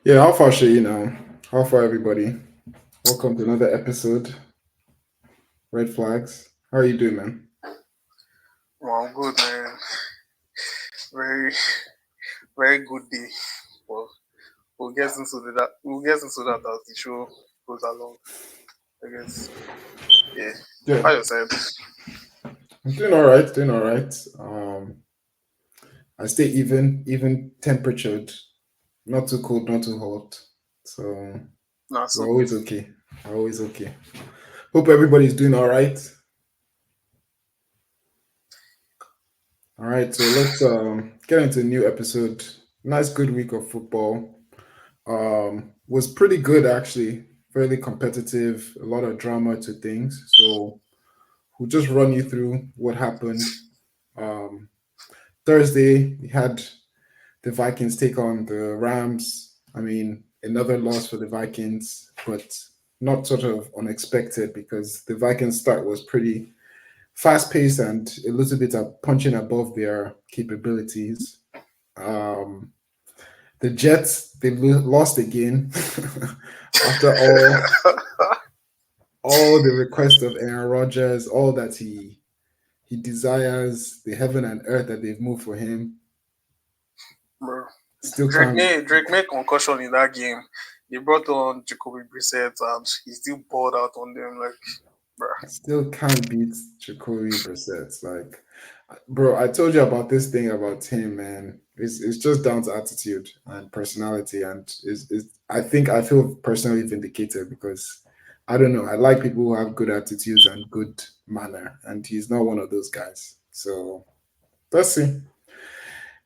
Yeah, how far Shay now? How far everybody? Welcome to another episode. Red flags. How are you doing, man? Well, I'm good, man. Very, very good day. Well, we'll get into that as the show goes along. I guess. Yeah. Yeah, How yourself? I'm doing all right. Doing all right. I stay even temperatured. Not too cold, not too hot. So Not we're so. always okay. We're always okay. Hope everybody's doing all right. All right. So let's get into a new episode. Nice, good week of football. Was pretty good actually. Fairly competitive. A lot of drama to things. So we'll just run you through what happened. Um, Thursday, we had the Vikings take on the Rams. I mean, another loss for the Vikings, but not sort of unexpected because the Vikings start was pretty fast paced and a little bit of punching above their capabilities. Um, the Jets they lost again after all the requests of Aaron Rodgers, all that he desires, the heaven and earth that they've moved for him, Bro. still can't. Drake made concussion in that game. They brought on Jacoby Brissett and he still poured out on them like, bro. Still can't beat Jacoby Brissett. Like, bro, I told you about this thing about him, man. It's just down to attitude and personality, and I think I feel personally vindicated because I don't know. I like people who have good attitudes and good manner, and he's not one of those guys. So let's see.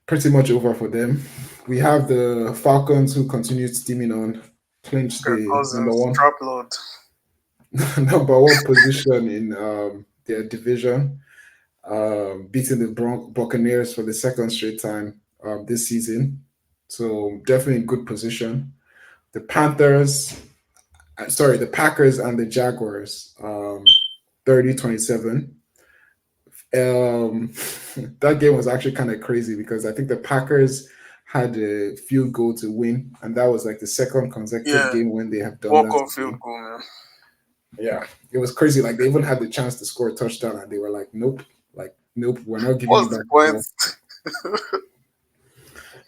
Pretty much over for them. We have the Falcons who continue steaming on, clinch Kirk the number Cousins, one trap load. number one position in their division, beating the Buccaneers for the second straight time this season. So definitely in good position. The the Packers and the Jaguars, 30-27. Um, that game was actually kind of crazy because I think the Packers had a field goal to win, and that was like the second consecutive Yeah. game when they have done Walk that off in a field game. goal, man. Yeah, it was crazy. Like they even had the chance to score a touchdown, and they were like, nope, we're not giving you What's the back the point? ball.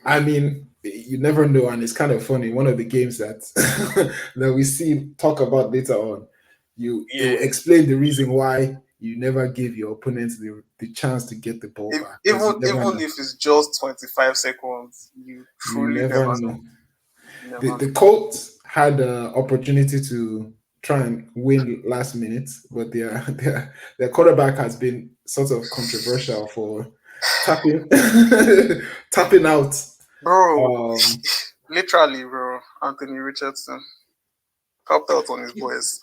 I mean, you never know, and it's kind of funny. One of the games that that we see talk about later on, it will Yeah. explain the reason why you never give your opponents the chance to get the ball If, back because even you never even know. if it's just 25 seconds, you You truly never never know. know. You The never the know. Colts had an opportunity to try and win last minute, but their quarterback has been sort of controversial for tapping tapping out. Bro, Um, literally, bro. Anthony Richardson capped out on his boys.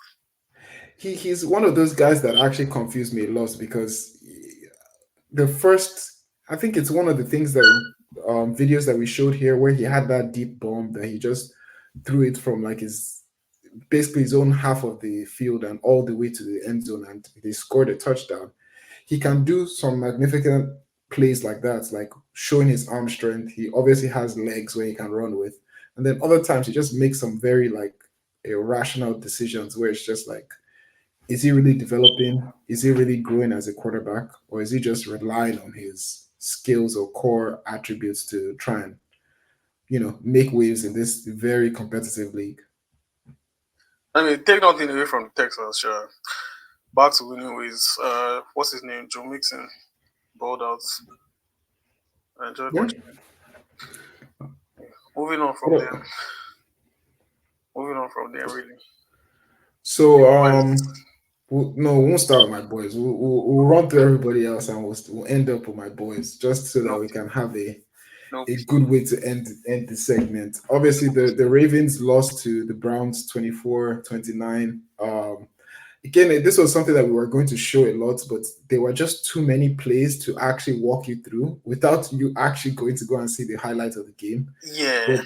he's one of those guys that actually confused me a lot because the first I think it's one of the things that videos that we showed here where he had that deep bomb that he just threw it from like his basically his own half of the field and all the way to the end zone and they scored a touchdown. He can do some magnificent plays like that, like showing his arm strength. He obviously has legs where he can run with. And then other times he just makes some very like irrational decisions where it's just like, is he really developing? Is he really growing as a quarterback? Or is he just relying on his skills or core attributes to try and, make waves in this very competitive league? I mean, take nothing away from the Texans, sure. Back to winning ways. What's his name? Joe Mixon balled out. I enjoyed Yeah. watching it. Moving on from What them. Moving on from them, really. So, The boys. no, we won't start with my boys. We'll run through everybody else, and we'll end up with my boys, just so that Nope. we can have Nope. a good way to end the segment. Obviously, the Ravens lost to the Browns 24-29. Again, this was something that we were going to show a lot, but there were just too many plays to actually walk you through without you actually going to go and see the highlights of the game. Yeah. But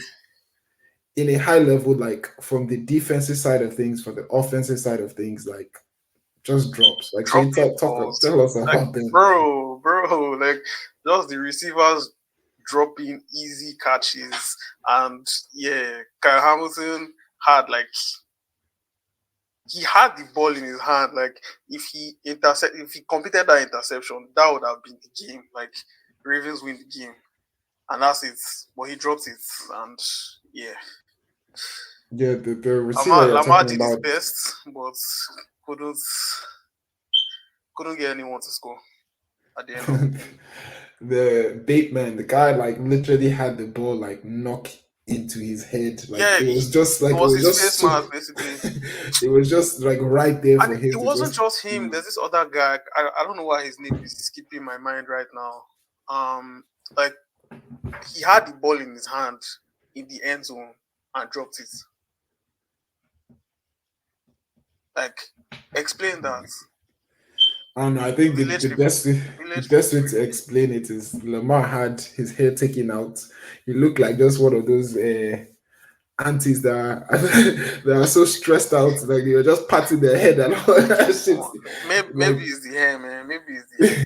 in a high level, like from the defensive side of things, for the offensive side of things, like just drops. Like, Dropping Shay, balls. tell us Like, about them, man. bro, like, just the receivers dropping easy catches, and yeah, Kyle Hamilton had like he had the ball in his hand. Like if he completed that interception, that would have been the game. Like Ravens win the game, and that's it. But he dropped it, and yeah, Yeah, the receiver you're Lamar talking did his about. best, but couldn't couldn't get anyone to score at the end of the game. The Bateman, the guy like literally had the ball like knock into his head. Like Yeah, it was just it like it was was his just face so mask basically. it was just like right there And for him it to wasn't just just him. do. There's this other guy. I don't know why his name is skipping my mind right now. Like he had the ball in his hand in the end zone and dropped it. Like, explain that. I don't know. I think Village people. the Village best people way to freaking. explain it is Lamar had his hair taken out. He looked like just one of those aunties that are, that are so stressed out, like they were just patting their head and all that shit. Maybe Like it's the hair, man. Maybe it's the hair.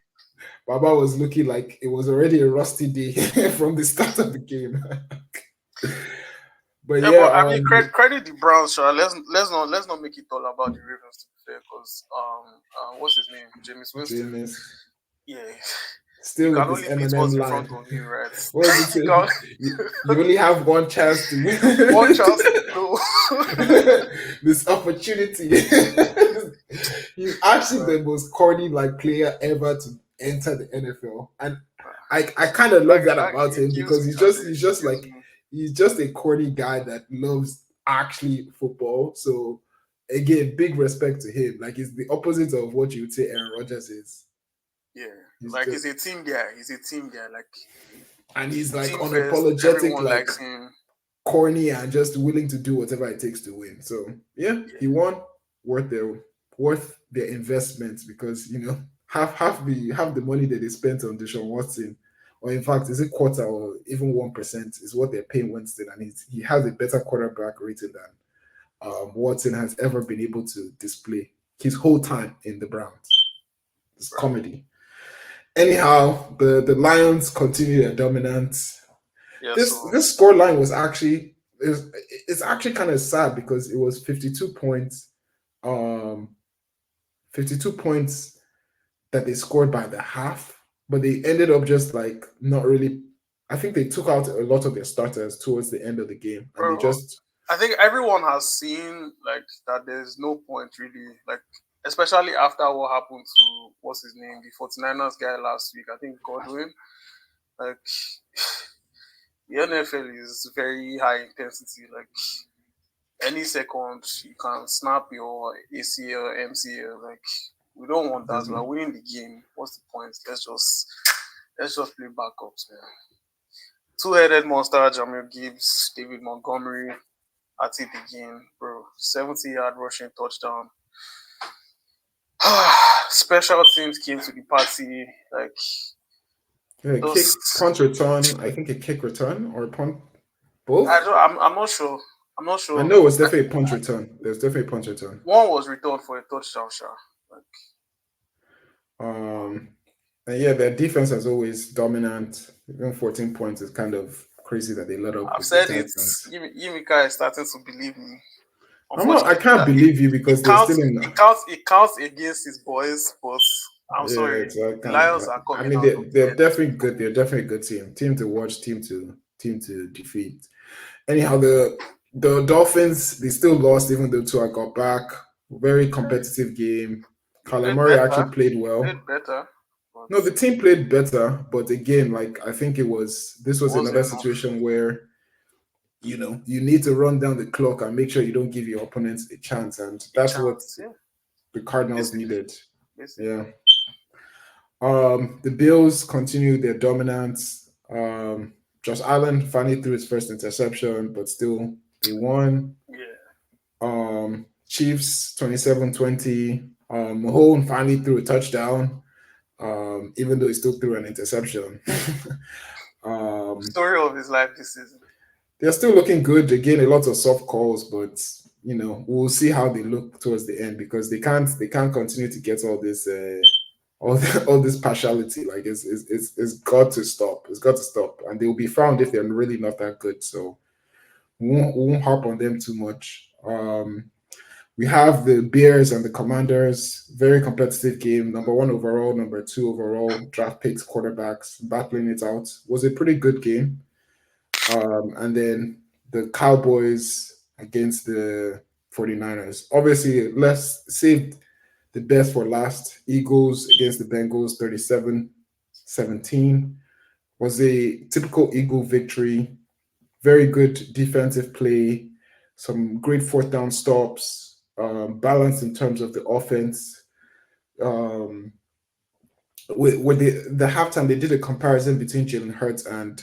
Baba was looking like it was already a rusty day from the start of the game. But Yeah, yeah, but I mean, credit the Browns, sure. Let's not make it all about the Ravens to be fair, because what's his name, James Winston. James Yeah, you still can with his only beat M&M what's in front line. of you, right? What does it you can say? You only have one chance to one win. chance to blow. This opportunity. He's actually Like, the most corny like player ever to enter the NFL, and I kind of love that that about him kills because me. I beg, he's just kills like me. he's just a corny guy that loves actually football. So again, big respect to him. Like he's the opposite of what you would say Aaron Rodgers is. Yeah, He's like just he's a team guy. He's a team guy. Like and he's like team first. unapologetic, Everyone like likes him. corny and just willing to do whatever it takes to win. So yeah, Yeah, he won. Worth their investments because half the money that they spent on Deshaun Watson, or in fact, is it quarter or even 1% is what they're paying Winston, and he has a better quarterback rating than Watson has ever been able to display his whole time in the Browns. It's right. comedy. Anyhow, the Lions continue their dominance. Yeah, This score line was actually it's actually kind of sad because it was um 52 points that they scored by the half, but they ended up just like not really. I think they took out a lot of their starters towards the end of the game, and they bro. just I think everyone has seen like that. There's no point really, like especially after what happened to what's his name, the 49ers guy last week. I think Godwin. Like the NFL is very high intensity. Like any second you can snap your ACL, MCL. Like we don't want that. We're winning the game. What's the point? Let's just play backups, man. Two-headed monster, Jamil Gibbs, David Montgomery at it again, bro. 70-yard rushing touchdown. Special teams came to the party. Like yeah, those, kick punt return. I think a kick return or a punt both. I'm not sure. I'm not I sure. know it's definitely a punch return. There's definitely a punch return. One was returned for a touchdown, sure. Like, Um, and yeah, their defense is always dominant. Even 14 points is kind of crazy that they let up I've with the said it's Titans. Yimika is starting to believe me. I'm not. I Unfortunately, can't believe you it because they're counts. still in. It counts against his boys, but I'm Yeah, sorry, it's I the can't. Lions are I coming mean, out of they're there. definitely good. They're definitely a good team. Team to watch. Team to defeat. Anyhow, the Dolphins they still lost even though Tua got back. Very competitive game. They Kyler played Murray better. actually played Played well. better, but No, the team played better, but again, like I think this it was wasn't another enough. situation where you need to run down the clock and make sure you don't give your opponents a chance, and A that's what chance, yeah. the Cardinals Basically, needed. basically. Yeah. The Bills continued their dominance. Josh Allen finally threw his first interception, but still they won. Yeah. Chiefs 27-20. Mahone finally threw a touchdown, even though he still threw an interception. um, Story of his life this season. they're still looking good. Again, a lot of soft calls, but we'll see how they look towards the end because they can't continue to get all this all this partiality. Like it's got to stop. It's got to stop, and they'll be found if they're really not that good. So we won't harp on them too much. We have the Bears and the Commanders. Very competitive game. Number one overall, number two overall, draft picks, quarterbacks, battling it out. Was a pretty good game. And then the Cowboys against the 49ers. Obviously, let's save the best for last. Eagles against the Bengals, 37-17. Was a typical Eagle victory. Very good defensive play, some great fourth down stops, balance in terms of the offense. Um, with the halftime, they did a comparison between Jalen Hurts and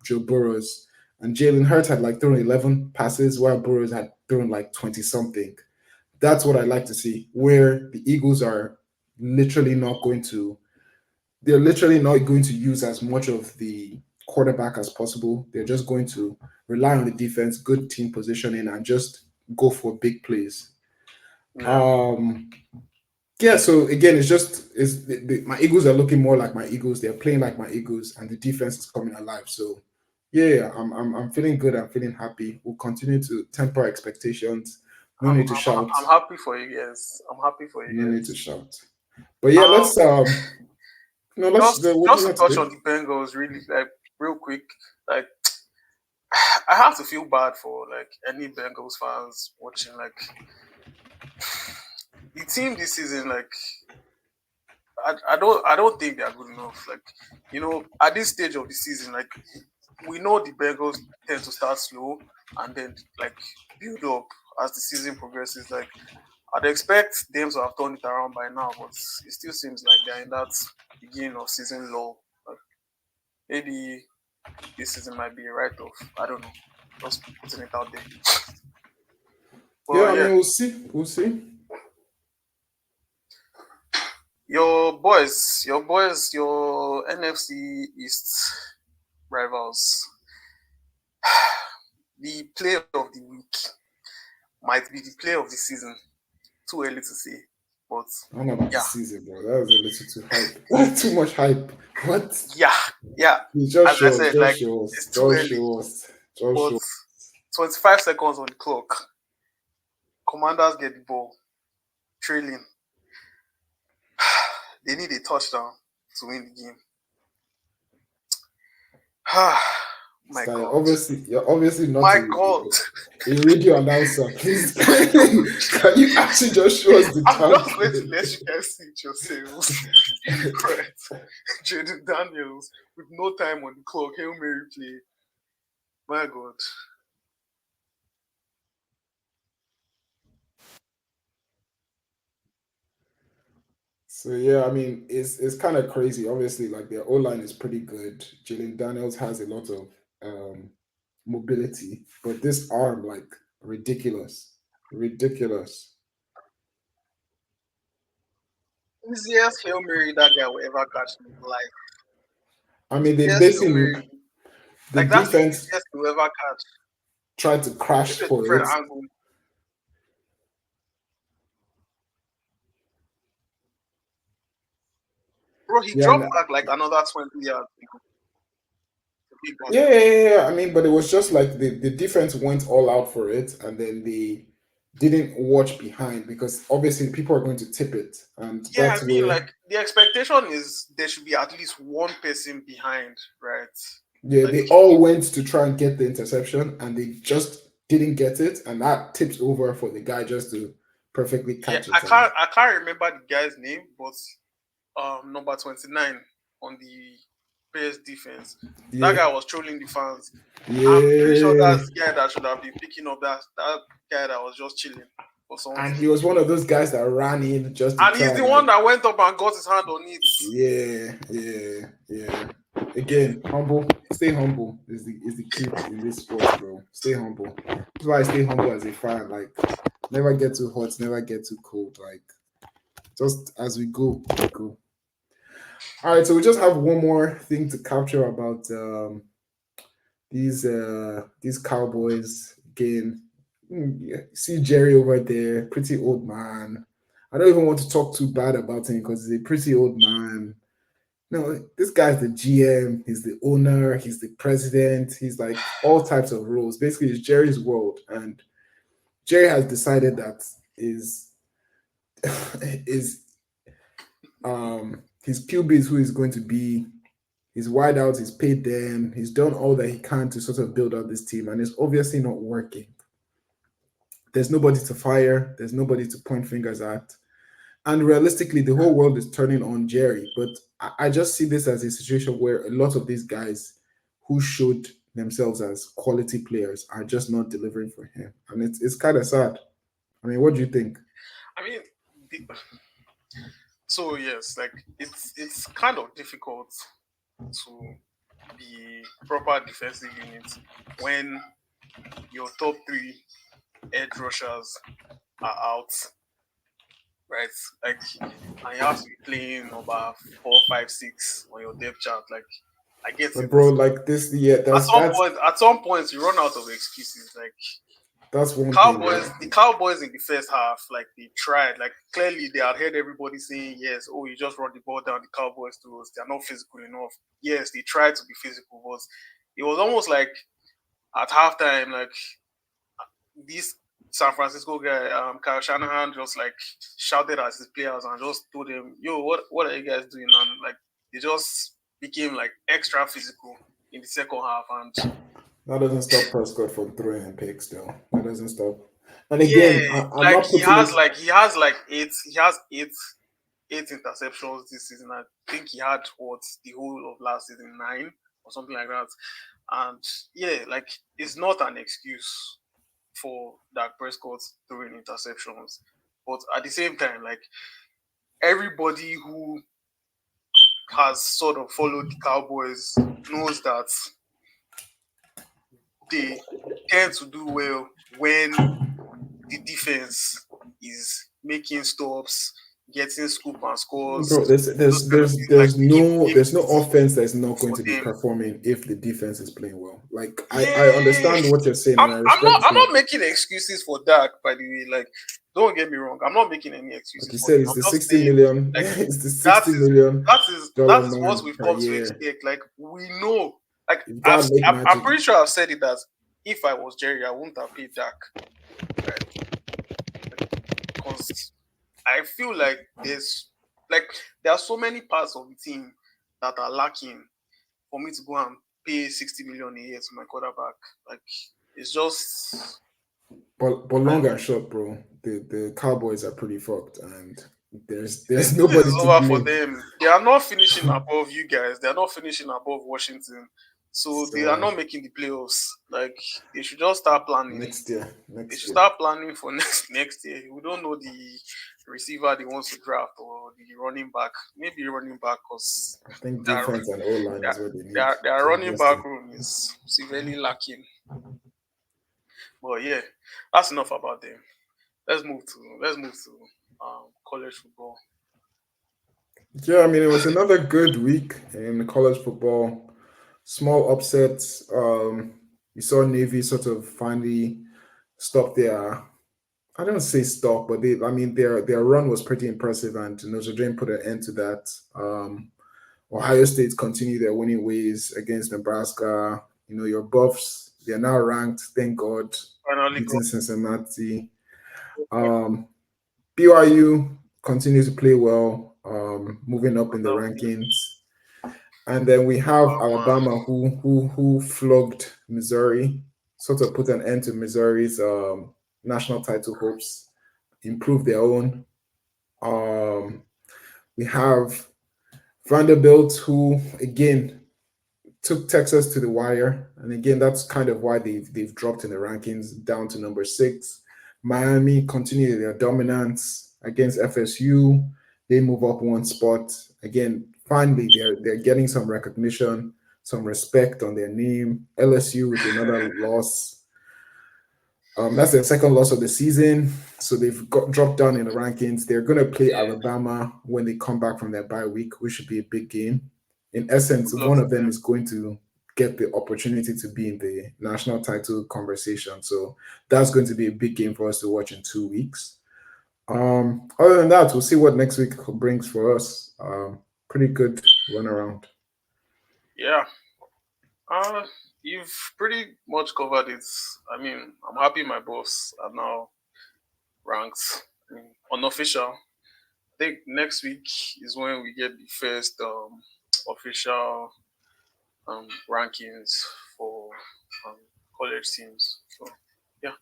Joe Burrows, and Jalen Hurts had like thrown 11 passes, while Burrows had thrown like 20 something. That's what I like to see, where the Eagles are literally not going to they're literally not going to use as much of the quarterback as possible. They're just going to rely on the defense, good team positioning, and just go for big plays. Yeah. Um, yeah. So again, my Eagles are looking more like my Eagles. They're playing like my Eagles, and the defense is coming alive. So yeah, I'm feeling good. I'm feeling happy. We'll continue to temper expectations. No I'm, need to I'm shout. I'm happy for you guys. I'm happy for you No need to guys. shout. But yeah, Um, let's no let's what do just you to have to touch do? on the Bengals, really, like real quick, like I have to feel bad for like any Bengals fans watching. Like the team this season, like I don't think they are good enough. Like at this stage of the season, like we know the Bengals tend to start slow and then like build up as the season progresses. Like I'd expect them to have turned it around by now, but it still seems like they're in that beginning of season low. Like maybe this season might be a write-off. I don't know. Just putting it out there. Yeah, But I yeah, mean we'll see. We'll see. your NFC East rivals, the play of the week might be the play of the season. Too early to say, but I don't know about the yeah, season, bro. That was a little too hype. That's too much hype. What? yeah, yeah. Just As I show us. said, Just like show us. it's too Just early, show us. Just but show. 25 seconds on the clock. Commanders get the ball, trailing. They need a touchdown to win the game. My Sky, God. you're obviously not My God. a radio announcer. Please, can you actually just show us the I'm time? just going to let you guys see it yourselves. Right. Jaden Daniels with no time on the clock. Hail Mary play. My God. So yeah, I mean, it's kind of crazy. Obviously, like their O line is pretty good. Jalen Daniels has a lot of um, mobility, but this arm, like, ridiculous, ridiculous. Easiest Hail Mary that guy will ever catch in his life. I mean, they Easiest Hail basically Mary. the Like, that's the defense easiest he'll ever catch. tried to crash Maybe a for different it. angle. Bro, he Yeah, dropped back like another 20 yards. Big one. yeah. I mean, but it was just like the defense went all out for it, and then they didn't watch behind because obviously people are going to tip it, and Yeah, that's I mean, where like, the expectation is there should be at least one person behind, right? yeah Like, they all went to try and get the interception, and they just didn't get it, and that tips over for the guy just to perfectly yeah, catch I it. And can't I can't remember the guy's name, but number 29 on the Bears defense. That yeah, guy was trolling the fans. I'm pretty sure yeah, that's the guy that should have been picking up that guy that was just chilling for someone to and he pick. was one of those guys that ran in just to And he's try the and one like that went up and got his hand on it. yeah. Yeah. Again, humble. Stay humble is the key in this sport, bro. Stay humble. That's why I stay humble as a fan. Like, never get too hot, never get too cold. Like, just as we go. All right, so we just have one more thing to capture about these Cowboys again. Yeah, see Jerry over there, pretty old man. I don't even want to talk too bad about him because he's a pretty old man. No, this guy's the GM, he's the owner, he's the president, he's like all types of roles. Basically, it's Jerry's world, and Jerry has decided that is is his QB is who he's going to be. He's wide out, he's paid them, he's done all that he can to sort of build out this team, and it's obviously not working. There's nobody to fire, there's nobody to point fingers at. And realistically, the whole world is turning on Jerry. But I just see this as a situation where a lot of these guys who showed themselves as quality players are just not delivering for him. And it's kind of sad. I mean, what do you think? I mean, the, so yes, like it's kind of difficult to be proper defensive unit when your top three edge rushers are out, right? Like, and you have to be playing number 4, 5, 6 on your depth chart. Like, I get But it. bro, like this, yeah, At some point, you run out of excuses. Like, that's one thing. Cowboys, Yeah. the Cowboys in the first half, like they tried. Like clearly, they had heard everybody saying, "Yes, oh, you just run the ball down the Cowboys to us. They're not physical enough." Yes, they tried to be physical, but it was almost like at halftime, like this San Francisco guy, Kyle Shanahan, just like shouted at his players and just told them, "Yo, what are you guys doing?" And like they just became like extra physical in the second half, and That doesn't stop Prescott from throwing in picks, though. That doesn't stop. And yeah, again, I'm like not putting it. he has like eight interceptions this season. I think he had what the whole of last season 9 or something like that. And yeah, like it's not an excuse for Dak Prescott throwing interceptions, but at the same time, like everybody who has sort of followed the Cowboys knows that they tend to do well when the defense is making stops, getting scoop and Bro, scores, those kind of things. Like there's making no games there's no easy offense that's not going for to be them. performing if the defense is playing well. Like I Yeah, understand what you're saying and I respect the I'm point. not making excuses for Dak. By the way, like don't get me wrong, I'm not making any Like excuses you for said, him. it's I'm the just 60 saying million, like it's the that 60 is million that dollar is what man we've per come to year. expect. Like we know, like You've got to make I'm magic. pretty sure I've said it that if I was Jerry, I wouldn't have paid Dak, right? Because I feel like there are so many parts of the team that are lacking for me to go and pay 60 million a year to my quarterback. Like it's just But I, long and short, bro, the Cowboys are pretty fucked and the there's season nobody is to over for blame. them. They are not finishing above you guys. They are not finishing above Washington. So they are So not making the playoffs. Like they should just start planning. They next should year. start planning for next year. We don't know the receiver they want to draft or the running back. Maybe running back because I think their, defense and O line is their, what they need their to running invest in. back room is severely lacking. But yeah, that's enough about them. Let's move to college football. Yeah, I mean, it was another good week in college football. Small upsets. We saw Navy sort of finally stop their. I don't say stop, but I mean, their run was pretty impressive, and Notre Dame put an end to that. Ohio State continued their winning ways against Nebraska. You know, your Buffs, they're now ranked. Thank God, Finally got beating Cincinnati. Um, BYU continues to play well, moving up in the rankings. And then we have Alabama. Alabama, who flogged Missouri, sort of put an end to Missouri's national title hopes, improved their own. Um, we have Vanderbilt, who again took Texas to the wire, and again that's kind of why they've dropped in the rankings down to number 6. Miami continued their dominance against FSU. They move up one spot again. Finally, they're getting some recognition, some respect on their name. LSU with another loss. That's their second loss of the season, so they've got dropped down in the rankings. They're going to play Yeah, Alabama when they come back from their bye week, which should be a big game. In essence, good luck one to of them them. is going to get the opportunity to be in the national title conversation. So that's going to be a big game for us to watch in 2 weeks. Other than that, we'll see what next week brings for us. Pretty good run around. Yeah. Uh, you've pretty much covered it. I mean, I'm happy my boss are now ranked. I mean, unofficial. I think next week is when we get the first official rankings for um, college teams. So yeah,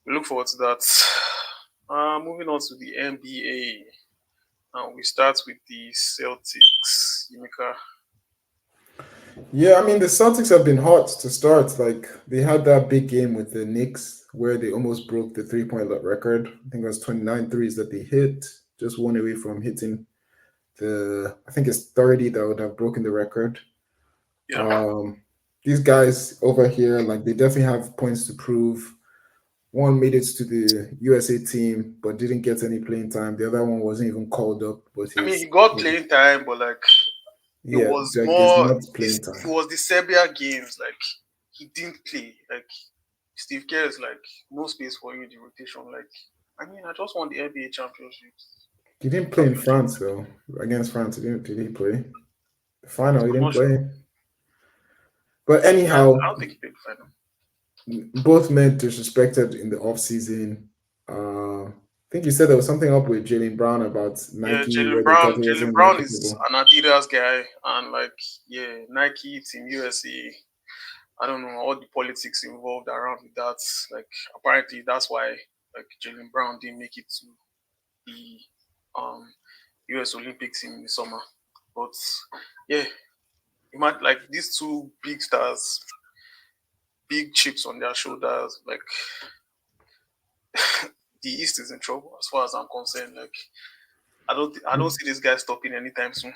we look forward to that. Moving on to the NBA, we start with the Celtics. Yimika. Yeah, I mean the Celtics have been hot to start. Like they had that big game with the Knicks where they almost broke the 3 point record. I think it was 29 threes that they hit, just one away from hitting I think it's 30 that would have broken the record. Yeah. Um, these guys over here, like they definitely have points to prove. One made it to the USA team, but didn't get any playing time. The other one wasn't even called up, but I mean, he got playing time, but like it yeah, was like there's more not this. playing It time. was the Serbia games. Like he didn't play. Like Steve Kerr is like no space for you in the rotation. Like I mean, I just won the NBA championship. He didn't play in Championship. France though. Against France, did he play? The final, he I'm didn't not sure. play. But I anyhow, don't think he played the final. both men disrespected in the offseason. I think you said there was something up with Jalen Brown about Yeah, Nike, Jalen where they thought Brown. he Jalen wasn't Brown is marketable. an Adidas guy, and like yeah, Nike, Team USA. I don't know all the politics involved around with that. Like apparently that's why like Jalen Brown didn't make it to the um US Olympics in the summer. But yeah, you might like these two big stars, big chips on their shoulders. Like the East is in trouble as far as I'm concerned. Like I don't see this guy stopping anytime soon.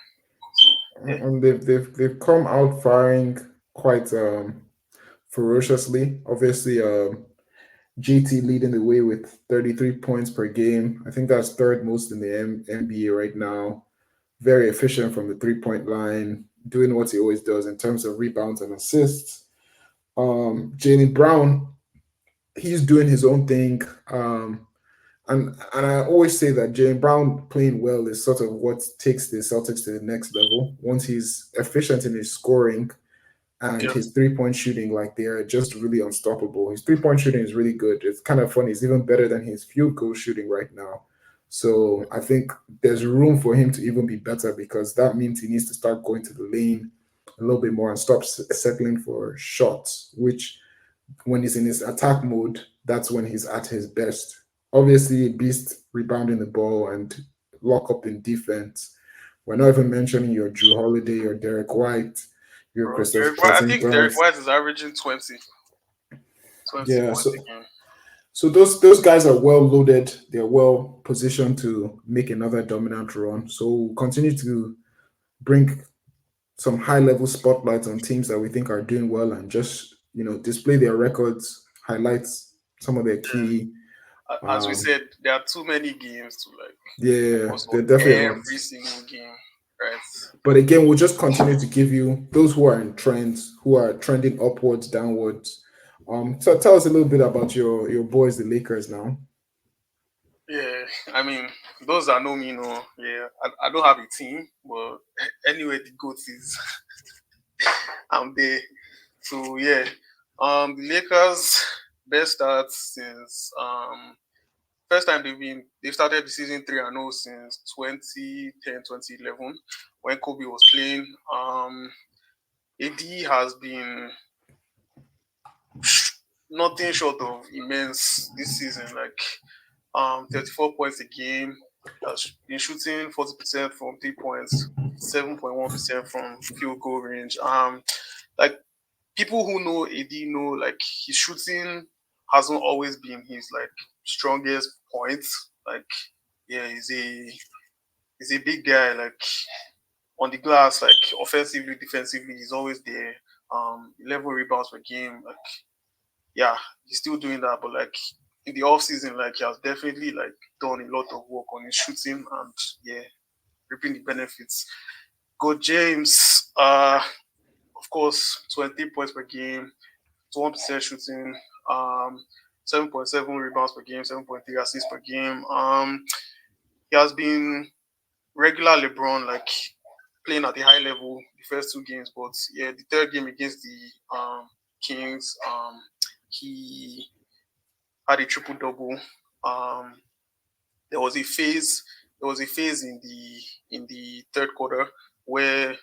So yeah, And they've come out firing quite ferociously. Obviously, GT leading the way with 33 points per game. I think that's third most in the NBA right now. Very efficient from the 3 point line, doing what he always does in terms of rebounds and assists. Jalen Brown, he's doing his own thing. And I always say that Jalen Brown playing well is sort of what takes the Celtics to the next level. Once he's efficient in his scoring, and yeah, his 3 point shooting, like they're just really unstoppable. His 3 point shooting is really good. It's kind of funny. It's even better than his field goal shooting right now. So I think there's room for him to even be better because that means he needs to start going to the lane a little bit more and stop settling for shots, which when he's in his attack mode, that's when he's at his best. Obviously, Beast rebounding the ball and lock up in defense. We're not even mentioning your Drew Holiday, your Derek White, your bro. Christoph I think Derek Porzingis. White is averaging 20 Yeah, points so a game. so those guys are well loaded. They're well positioned to make another dominant run. So we'll continue to bring some high level spotlights on teams that we think are doing well and just display their records, highlights some of their key. As we Um, said, there are too many games to like yeah, focus they're on definitely a lot. every single game, right? But again, we'll just continue to give you those who are in trends, who are trending upwards, downwards. So tell us a little bit about your boys, the Lakers now. Yeah, I mean, those that know me know. Yeah, I don't have a team, but anyway, the goat is I'm there. So yeah, the Lakers best start since first time they've started the season 3-0 since 2010 2011 when Kobe was playing. AD has been nothing short of immense this season. Like 34 points a game. Has been shooting 40% from 3 points, 7.1% from field goal range. Like people who know AD know like his shooting hasn't always been his like strongest point. Like yeah, he's a big guy. Like on the glass, like offensively, defensively, he's always there. 11 rebounds per game. Like yeah, he's still doing that, but like in the off season, like he has definitely like done a lot of work on his shooting and yeah, reaping the benefits. Go James, of course, 20 points per game, 1% shooting. 7.7 rebounds per game, 7.3 assists per game. He has been regular LeBron, like playing at a high level the first two games, but yeah, the third game against the Kings, he had a triple double. Um, there was a phase. There was a phase in the third quarter where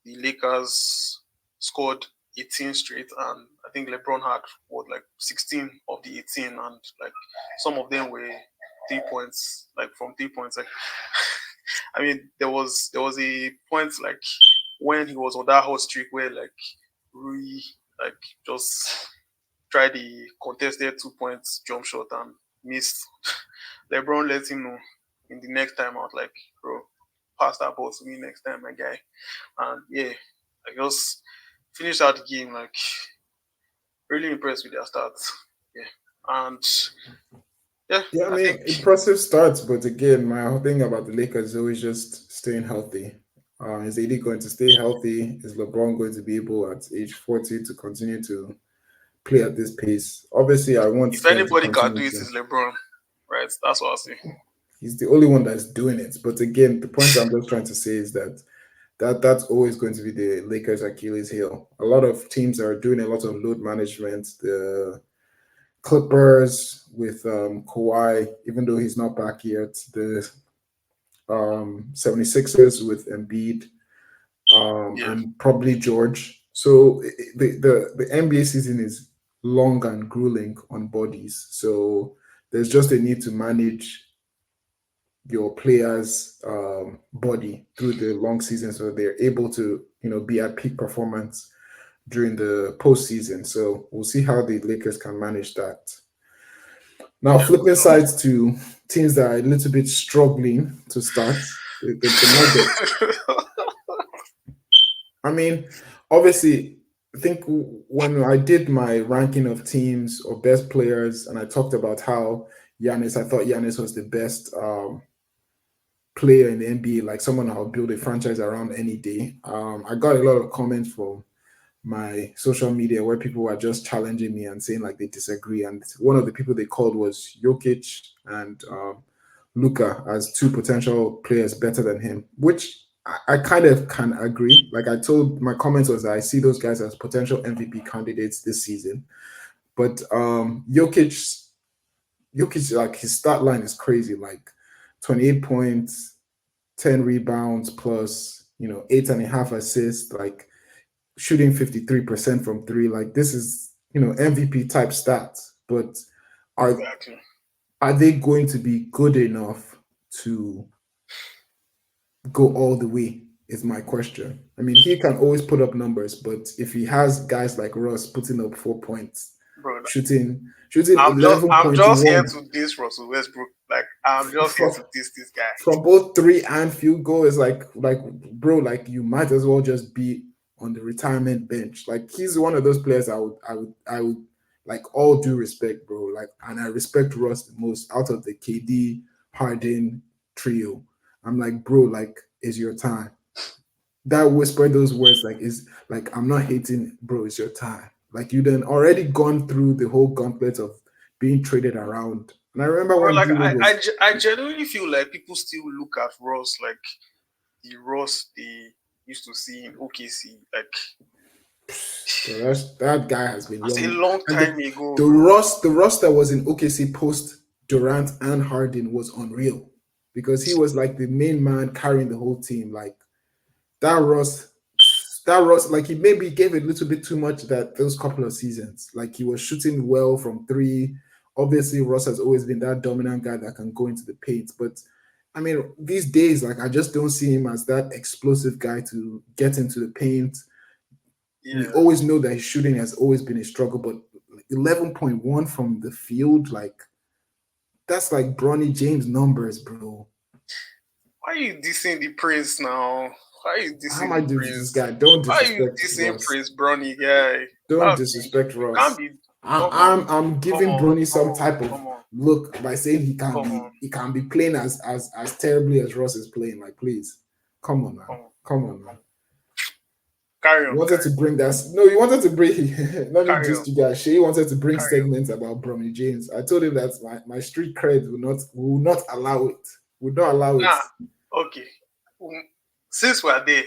the Lakers scored 18 straight, and I think LeBron had what like 16 of the 18, and like some of them were 3 points, like from 3 points. Like, I mean, there was a point like when he was on that hot streak where like Rui like just tried the contested 2 points jump shot and missed. LeBron let him know in the next time out, like, bro, pass that ball to me next time, my guy. And yeah, I just finished out the game like really impressed with their stats. Yeah, and yeah, Yeah, I I mean, think impressive starts, but again, my whole thing about the Lakers is always just staying healthy. Is AD going to stay healthy? Is LeBron going to be able at age 40 to continue to play at this pace? Obviously, I want if them to anybody can continue do it, to. it's LeBron, right? That's what I say. He's the only one that's doing it. But again, the point I'm just trying to say is that's always going to be the Lakers' Achilles heel. A lot of teams are doing a lot of load management. The Clippers with Kawhi, even though he's not back yet. The 76ers with Embiid Yeah, and probably George. So the NBA season is long and grueling on bodies. So there's just a need to manage your players' body through the long season so they're able to be at peak performance during the postseason. So we'll see how the Lakers can manage that. Now, yeah, flipping sides to teams that are a little bit struggling to start, the Nuggets. I mean, obviously, I think when I did my ranking of teams or best players, and I talked about how I thought Giannis was the best player in the NBA, like someone I'll build a franchise around any day. I got a lot of comments from my social media where people were just challenging me and saying like they disagree. And one of the people they called was Jokic and Luca as two potential players better than him, which I kind of can agree. Like I told my comments was that I see those guys as potential MVP candidates this season. But Jokic, like his stat line is crazy, like 28 points, 10 rebounds plus, 8.5 assists, like shooting 53% from three. Like this is, MVP type stats. But are exactly. are they going to be good enough to go all the way? Is my question. I mean, he can always put up numbers, but if he has guys like Russ putting up 4 points, Bro, shooting I'm just here 11.1 to diss Russell Westbrook. Like I'm just here from to diss this guy. from both three and field goal is like bro, like you might as well just be on the retirement bench. Like he's one of those players I would like all due respect, bro. Like and I respect Russ the most out of the KD Harden trio. I'm like, bro, like is your time. That whisper those words like is like I'm not hating, bro, it's your time. Like you then already gone through the whole gauntlet of being traded around. And I remember Bro, when like D'Lo was I genuinely feel like people still look at Ross like the Ross they used to see in OKC, like bro, that guy has been that's a long. long And time ago, the bro. Ross that was in OKC post Durant and Harden was unreal because he was like the main man carrying the whole team. Like that Ross, like he maybe gave a little bit too much that those couple of seasons. Like he was shooting well from three. Obviously, Ross has always been that dominant guy that can go into the paint. But I mean, these days, like I just don't see him as that explosive guy to get into the paint. We Yeah. always know that his shooting has always been a struggle, but 11.1 from the field, like that's like Bronny James numbers, bro. Why are you dissing the Prince now? Why are you How am dissing I the doing to this Prince? guy? Don't Why are you disrespect dissing Ross. Prince Bronny guy? Don't That disrespect you can't Ross. be I, come on, I'm come giving on, Bronny come some on, type of come on, look by saying come on, he can be playing as terribly as Ross is playing. Like, please, come on, man, come on, come on, man. come on. Carry He on, wanted carry to on, bring that. No, he wanted to bring. Let me carry on, just you guys. Shay wanted to bring carry on. segments about Bromley James. I told him that my street cred will not allow it. Would not allow it. Nah, okay. Um, since we are there,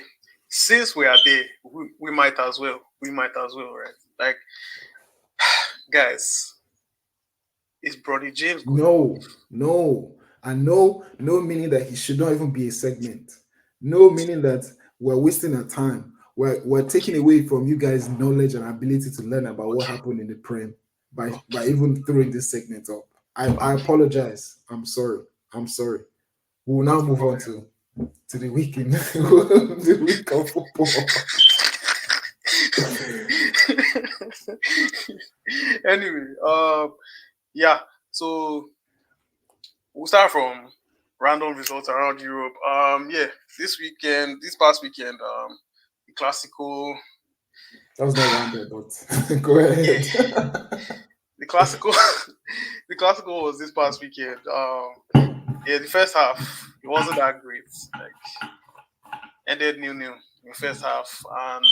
we might as well. We might as well, right? Like, guys, is Brody James good No, no, and no meaning that he should not even be a segment. No meaning that we're wasting our time. We're enough? taking Okay, away from you guys' knowledge and ability to learn about what okay, happened in the Prem by okay, even throwing this segment up. I okay, apologize. I'm sorry. I'm sorry. We will now move on okay. to the weekend, the week of football. Anyway, yeah. So we'll start from random results around Europe. Yeah, this past weekend, the classical, That was not random, but go yeah, ahead. the classical, the classical was this past weekend. Yeah, the first half it wasn't that great. Like ended 0-0 in the first half, and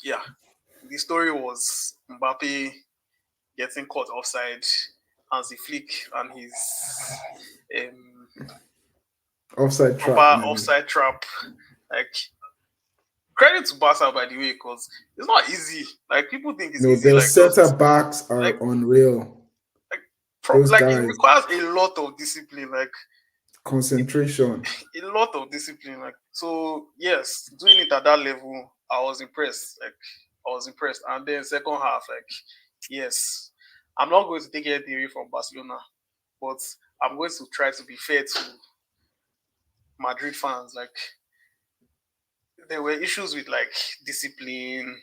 yeah, the story was Mbappe getting caught offside, Hansi Flick and his um, Offside proper trap, man. offside trap. Like credit to Barca by the way, because it's not easy. Like people think it's No, easy, their like center just backs like are unreal. like Those like it guys, requires a lot of discipline. Like it, concentration. a lot of discipline. Like so, yes, doing it at that level, I was impressed. Like I was impressed. And then second half, like yes, I'm not going to take anything away from Barcelona, but I'm going to try to be fair to Madrid fans. Like there were issues with like discipline,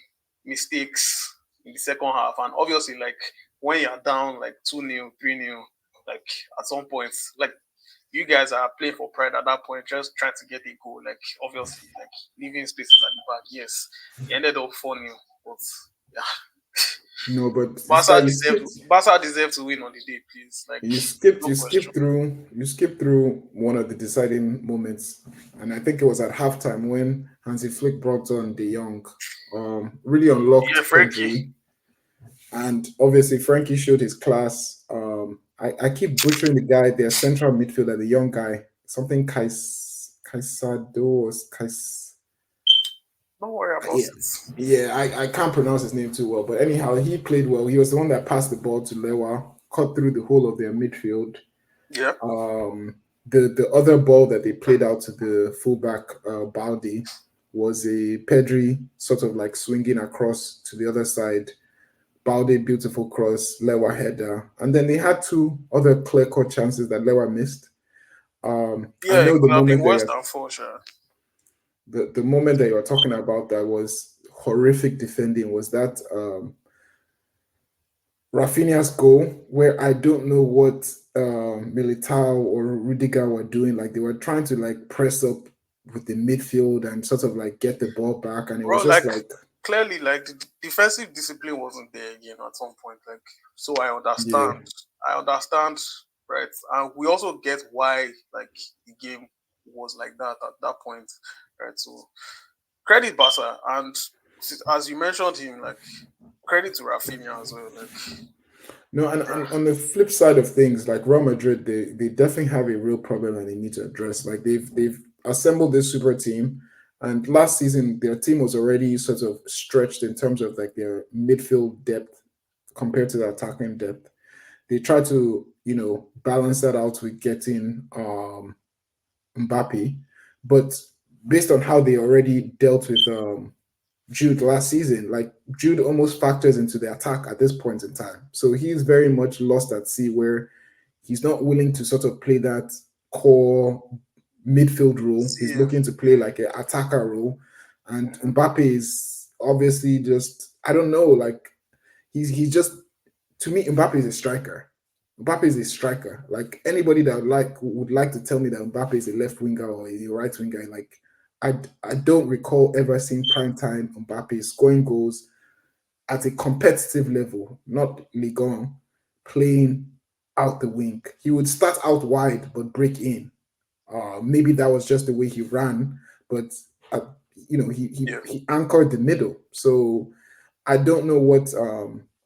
mistakes in the second half, and obviously like when you're down like 2-0, 3-0, like at some point, like you guys are playing for pride at that point, just trying to get a goal. Like obviously, like leaving spaces at the back. Yes, it ended up 4-0, but yeah, No, but this guy, you skipped. Barca deserved to win on the day, please. Like You skipped. no You question. skipped through. You skipped through one of the deciding moments, and I think it was at halftime when Hansi Flick brought on De Jong. Really Yeah, unlocked Frankie. Pedri, and obviously Frankie showed his class. I keep butchering the guy, their central midfielder, the young guy, something Kaisado or Kais. Don't worry about Yeah, it. yeah, I can't pronounce his name too well, but anyhow, he played well. He was the one that passed the ball to Lewa, cut through the whole of their midfield. Yeah. The other ball that they played out to the fullback Baldi was a Pedri sort of like swinging across to the other side. Balde beautiful cross, Lewa header, and then they had two other clear cut chances that Lewa missed. I Yeah, it know the could have been moment that worse you're than four, sure. the moment that you're talking about that was horrific defending was that Rafinha's goal, where I don't know what Militao or Rudiger were doing. Like they were trying to like press up with the midfield and sort of like get the ball back, and it Bro, was just like like, clearly, like the defensive discipline wasn't there again at some point. Like, so I yeah, understand. I understand, right? And we also get why like the game was like that at that point, right? So credit Barca, and as you mentioned him, like credit to Rafinha as well. Like, no, and bruh, on the flip side of things, like Real Madrid, they definitely have a real problem and they need to address. Like they've assembled this super team, and last season their team was already sort of stretched in terms of like their midfield depth compared to the attacking depth. They try to balance that out with getting Mbappe, but based on how they already dealt with Jude last season, like Jude almost factors into the attack at this point in time. So he's very much lost at sea where he's not willing to sort of play that core midfield role. He's see, looking to play like an attacker role. And mhm. Mbappe is obviously just, I don't know, like he's just, to me, Mbappe is a striker. Mbappe is a striker. Like anybody that would like to tell me that Mbappe is a left winger or a right winger, like I don't recall ever seeing prime time Mbappe scoring goals at a competitive level, not Ligue 1, playing out the wing. He would start out wide but break in. Maybe that was just the way he ran, but uh, Yeah. he anchored the middle. So I don't know what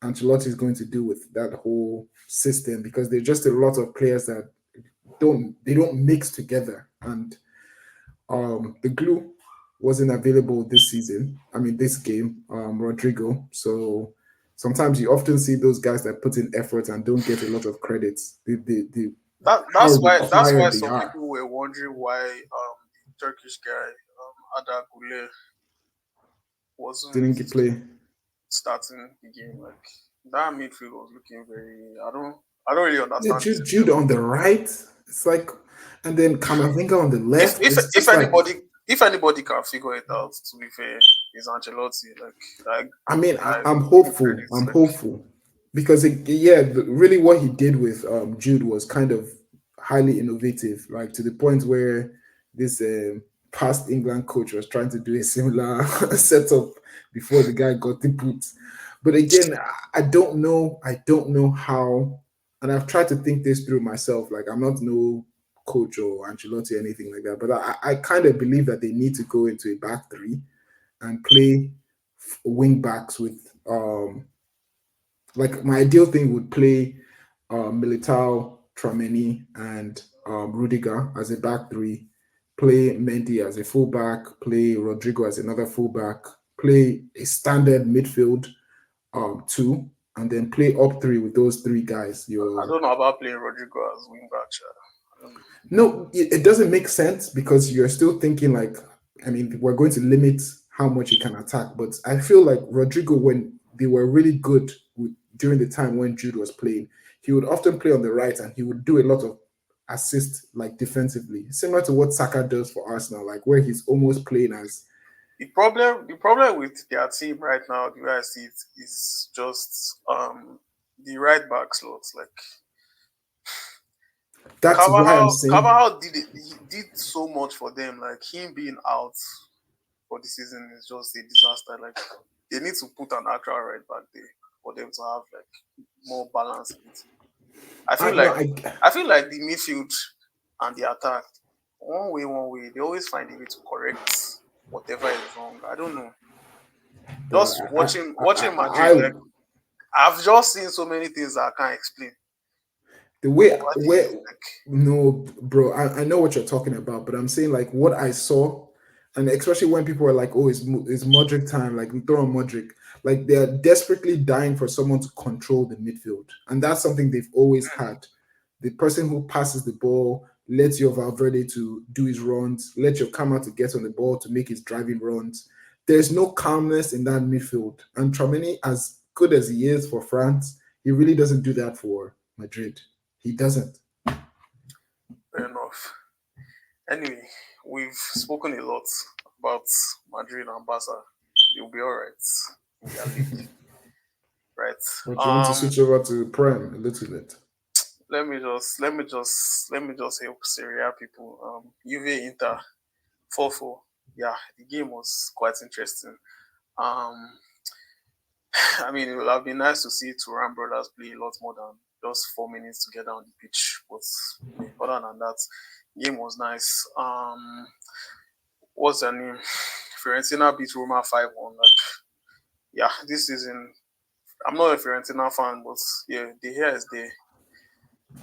Ancelotti is going to do with that whole system because there's just a lot of players that don't mix together, and the glue wasn't available this season. I mean, this game, Rodrigo. So sometimes you often see those guys that put in effort and don't get a lot of credits. How That's why required they some are. people were wondering why the Turkish guy Ada Güler wasn't Didn't play. starting the game. Like that midfield was looking very. I don't really Yeah, understand the Jude system. on the right. It's like, and then Kamavinga on the If left. if It's if just like, anybody can figure it out, to be fair, is Ancelotti. I mean, I I'm give him hopeful. credit. I'm Like hopeful because yeah, really what he did with Jude was kind of highly innovative, like to the point where this past England coach was trying to do a similar setup before the guy got the boot. But again, I don't know. I don't know how, and I've tried to think this through myself. Like I'm not no coach or Ancelotti or anything like that, but I kind of believe that they need to go into a back three and play wing backs with like my ideal thing would play Militao, Trameni, and Rudiger as a back three, play Mendy as a fullback, play Rodrigo as another fullback, play a standard midfield two, and then play up three with those three guys. I don't know about playing Rodrigo as wing back. Sha. I don't know. No, it doesn't make sense because you're still thinking like, I mean, we're going to limit how much he can attack. But I feel like Rodrigo, when they were really good during the time when Jude was playing, he would often play on the right and he would do a lot of assist like defensively, similar to what Saka does for Arsenal, like where he's almost playing as The problem with their team right now, the way I see it, is just the right back slots. Like that's why I'm saying Carvajal he did so much for them. Like him being out for the season is just a disaster. Like they need to put an actual right back there for them to have like more balance in it. I I feel no like I I feel like the midfield and the attack, one way, they always find a way to correct whatever is wrong. I don't know. bro, Just watching Madrid, like I I've just seen so many things that I can't explain the way over the where years. Like no bro I know what you're talking about, but I'm saying like what I saw, and especially when people are like, oh, it's Modric time, like we throw on Modric, like they're desperately dying for someone to control the midfield, and that's something they've always had. The person who passes the ball, lets your Valverde to do his runs, let your Kama to get on the ball to make his driving runs. There's no calmness in that midfield, and Tramini, as good as he is for France, he really doesn't do that for Madrid. He doesn't. fair enough. Anyway, we've spoken a lot about Madrid and Barca. They'll be all right in their league, right? But you want to switch over to Prem a little bit. Let me just help Syria people. Juve Inter 4-4. Yeah, the game was quite interesting. Um, I mean, it would have been nice to see Turan brothers play a lot more than just 4 minutes together on the pitch. But other than that, game was nice. What's their name? Fiorentina beat Roma 5-1. Like, yeah, this season, I'm not a Fiorentina fan, but yeah, the hair is there.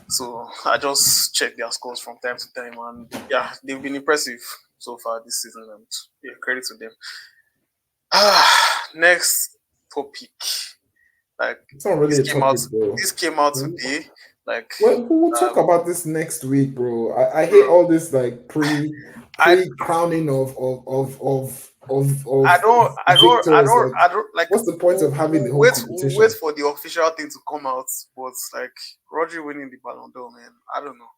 So I just check their scores from time to time, and yeah, they've been impressive so far this season, and yeah, credit to them. Next topic. Like It's not this really a came out. topic, bro. This came out today. Like Well, we'll talk um, about this next week, bro. I hate bro, all this like I pre crowning of victors. Like, I don't like. what's the point of having the whole We'll wait competition? for the official thing to come out. But like Rodri winning the Ballon d'Or, man, I don't know.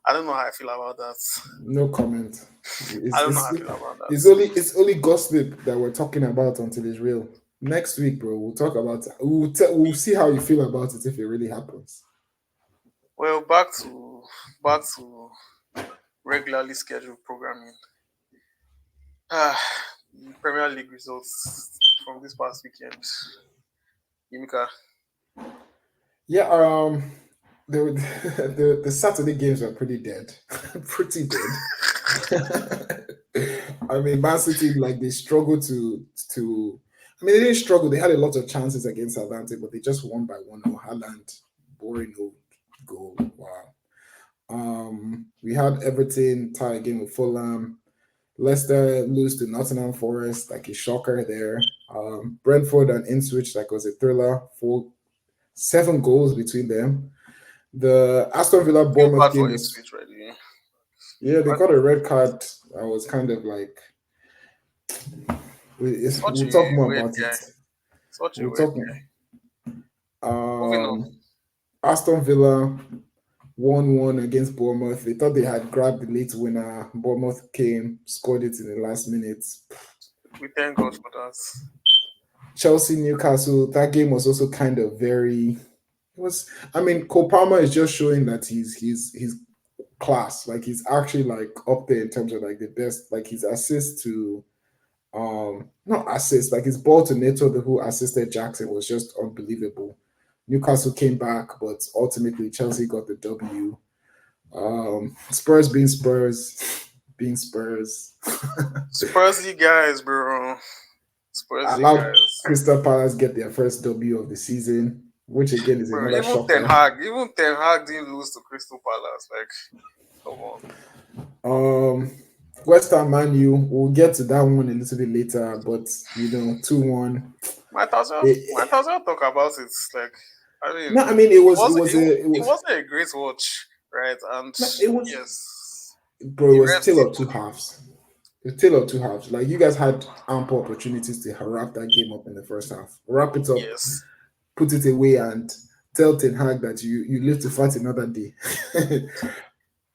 I don't know how I feel about that. No comment. I It's don't know it's how I feel about that. it's only gossip that we're talking about until it's real. Next week, bro, we'll talk about we'll see how you feel about it if it really happens. Well, back to regularly scheduled programming. Ah, the Premier League results from this past weekend. Yimika, Yeah, the the Saturday games are pretty dead, pretty dead. I mean, Man City like they struggled to. I mean, they didn't struggle. They had a lot of chances against Southampton, but they just won by 1-0. Haaland, boring old goal. Wow. We had Everton tie again with Fulham. Leicester lose to Nottingham Forest, like a shocker there. Brentford and Ipswich, like was a thriller. 7 goals between them. The Aston Villa I feel Bournemouth bad game for was, Ipswich, really. yeah, they But got a red card. I was kind of like, such we'll a talk more weird about it. guy. Such a We'll weird talk. guy. Moving on. Um, Aston Villa 1-1 against Bournemouth. They thought they had grabbed the late winner. Bournemouth came, scored it in the last minute. We thank God for that. Chelsea Newcastle. That game was also kind of very. It was. I mean, Cole Palmer is just showing that he's class. Like he's actually like up there in terms of like the best. Like his assist to not assist, like his ball to Neto, the who assisted Jackson was just unbelievable. Newcastle came back, but ultimately Chelsea got the W. Spurs being Spurs, being Spurs, Spursy guys, bro. Spursy allowed guys. Crystal Palace get their first W of the season, which again is Bro, another shocker. Even Ten Hag didn't lose to Crystal Palace. Like, come on. Um, West Ham Man U, we'll get to that one a little bit later, but 2-1. Might as well talk about it. Like, I mean, No, I mean it wasn't a great watch, right? And no, it was yes, bro, it the was refs tale did of two good. halves. It was tale of two halves. Like you guys had ample opportunities to wrap that game up in the first half. Wrap it up, Yes, put it away, and tell Ten Hag that you live to fight another day.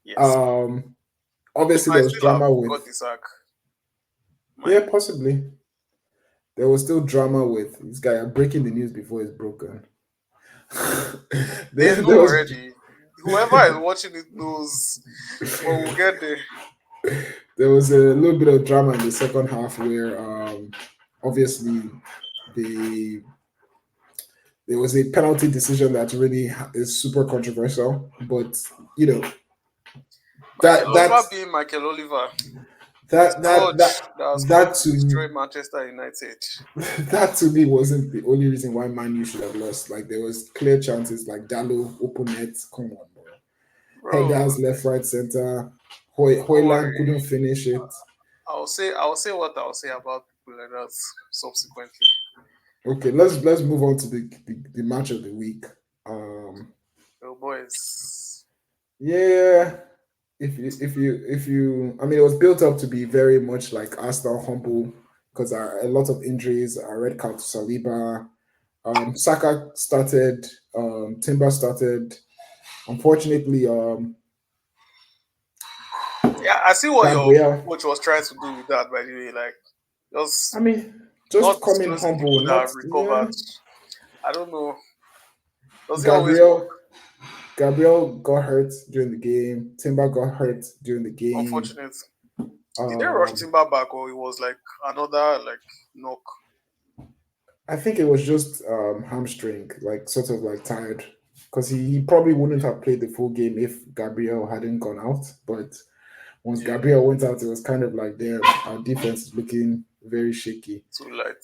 yes. um, He Obviously there might was still have drama with, got the sack. Might. yeah, possibly. There was still drama with this guy. I'm breaking the news before it's broken. They There know was already. Whoever is watching it knows, but we'll get there. there was a little bit of drama in the second half where obviously the there was a penalty decision that really is super controversial, but you know Michael that Oliver that being Michael Oliver, the that that that scourge that has come that to to destroy Manchester United. that to me wasn't the only reason why Man U should have lost. Like there was clear chances, like Dallo open net. Come on, bro. Bro, Headers left, right, center. don't Hoyland worry. couldn't finish it. I'll say what I'll say about people like that subsequently. Okay, let's move on to the match of the week. Um, Oh boys. yeah, I mean, it was built up to be very much like Arsenal humble because a lot of injuries. A red card to Saliba. Saka started. Timber started. Unfortunately, Yeah, I see what your Gabriel. coach was trying to do with that, by the way. Like, I just mean, not just coming disclosing humble. people that Not have recovered. yeah. I don't know. Does it always work? Gabriel. Gabriel got hurt during the game. Timber got hurt during the game. Unfortunate. Did they rush Um, Timber back, or it was like another like knock? I think it was just hamstring, like sort of like tired, because he probably wouldn't have played the full game if Gabriel hadn't gone out. But once Yeah, Gabriel went out, it was kind of like, damn, our defense is looking very shaky. too light.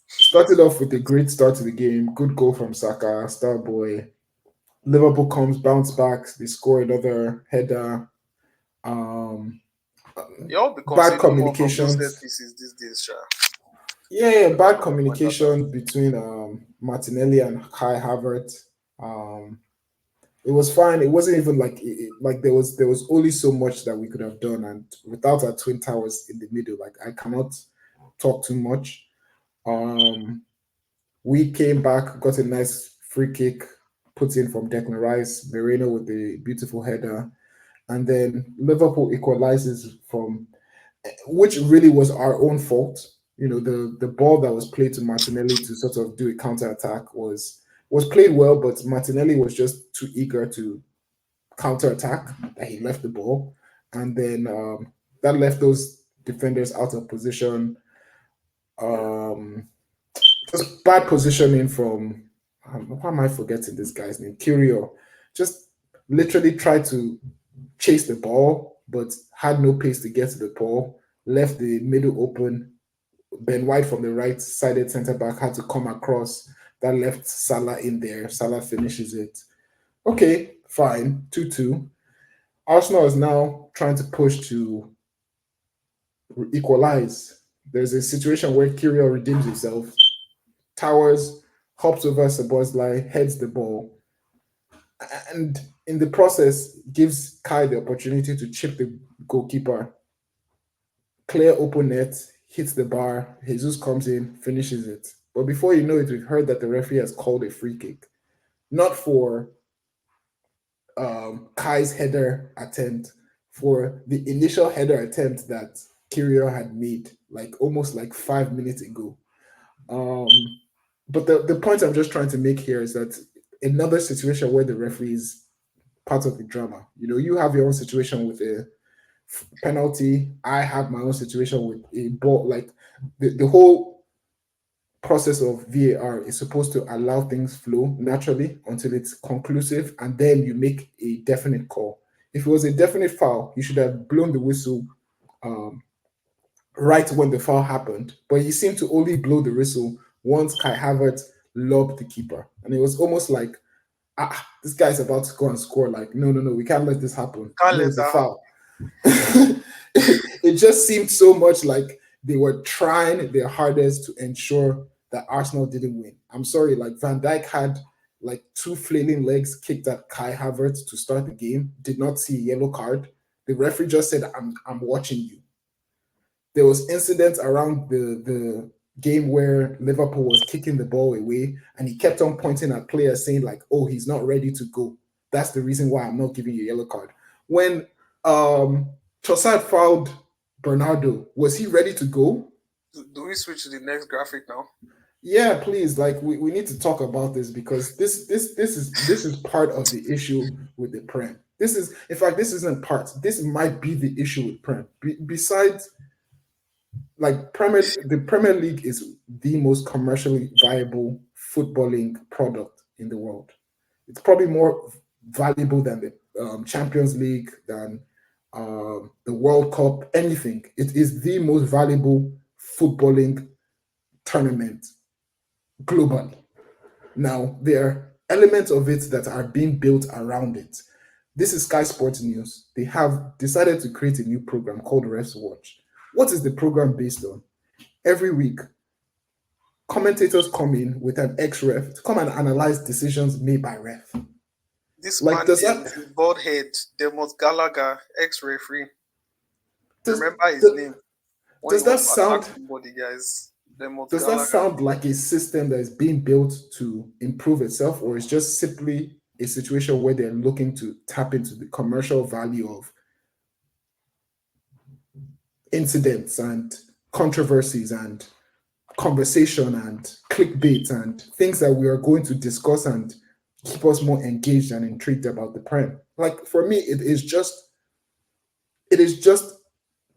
Started off with a great start to the game. Good goal from Saka, star boy. Liverpool comes, bounce back. They score another header. Um, They all be Bad conceding more from those set communications. pieces these days, sha. Yeah, bad From my point at that. communication between Martinelli and Kai Havertz. Um, it was fine. It wasn't even like like there was only so much that we could have done, and without our twin towers in the middle, like I cannot talk too much. Um, we came back, got a nice free kick put in from Declan Rice, Moreno with a beautiful header, and then Liverpool equalizes from which really was our own fault. The ball that was played to Martinelli to sort of do a counter attack was played well, but Martinelli was just too eager to counter attack that he left the ball, and then that left those defenders out of position. Yeah. Um, just bad positioning from why am I forgetting this guy's name? Curio. Just literally tried to chase the ball, but had no pace to get to the ball. left the middle open. Ben White from the right sided center back had to come across that left Salah in there. Salah finishes it. Okay, fine. 2-2. Arsenal is now trying to push to equalize. There's a situation where Kirill redeems himself. Towers hops over Sabozlai, heads the ball, and in the process gives Kai the opportunity to chip the goalkeeper. Clear open net, hits the bar. Jesus comes in, finishes it. But before you know it, we've heard that the referee has called a free kick, not for Kai's header attempt, for the initial header attempt that Kirill had made, like almost like 5 minutes ago. Um, but the point I'm just trying to make here is that another situation where the referee is part of the drama. You know, you have your own situation with a penalty. I have my own situation with a ball. Like the whole process of VAR is supposed to allow things flow naturally until it's conclusive, and then you make a definite call. If it was a definite foul, you should have blown the whistle um, right when the foul happened, but he seemed to only blow the whistle once Kai Havertz lobbed the keeper. And it was almost like, this guy's about to go and score. Like, no, no, no, we can't let this happen. Can't No, let it's a that happen. foul. It just seemed so much like they were trying their hardest to ensure that Arsenal didn't win. I'm sorry, like Van Dijk had like two flailing legs kicked at Kai Havertz to start the game, did not see a yellow card. The referee just said, I'm watching you. There was incidents around the game where Liverpool was kicking the ball away and he kept on pointing at players saying like, "Oh, he's not ready to go. That's the reason why I'm not giving you a yellow card." When Trossard fouled Bernardo, was he ready to go? Do we switch to the next graphic now? Yeah, please. Like we need to talk about this because this is part of the issue with the Prem. This is, in fact, this isn't part. This might be the issue with Prem. Besides, like the Premier League is the most commercially viable footballing product in the world. It's probably more valuable than the Champions League, than the World Cup, anything. It is the most valuable footballing tournament globally. Now, there are elements of it that are being built around it. This is Sky Sports News. They have decided to create a new program called Refs Watch. What is the program based on? Every week, commentators come in with an ex-ref to come and analyze decisions made by ref. This Like, man here with his bald head, Dermot Gallagher, ex-referee. does Remember his does, name when he does that was sound attacking body guys. Dermot does that Gallagher. sound like a system that is being built to improve itself, or is just simply a situation where they're looking to tap into the commercial value of incidents and controversies and conversation and clickbait and things that we are going to discuss and keep us more engaged and intrigued about the Prem? Like, for me, it is just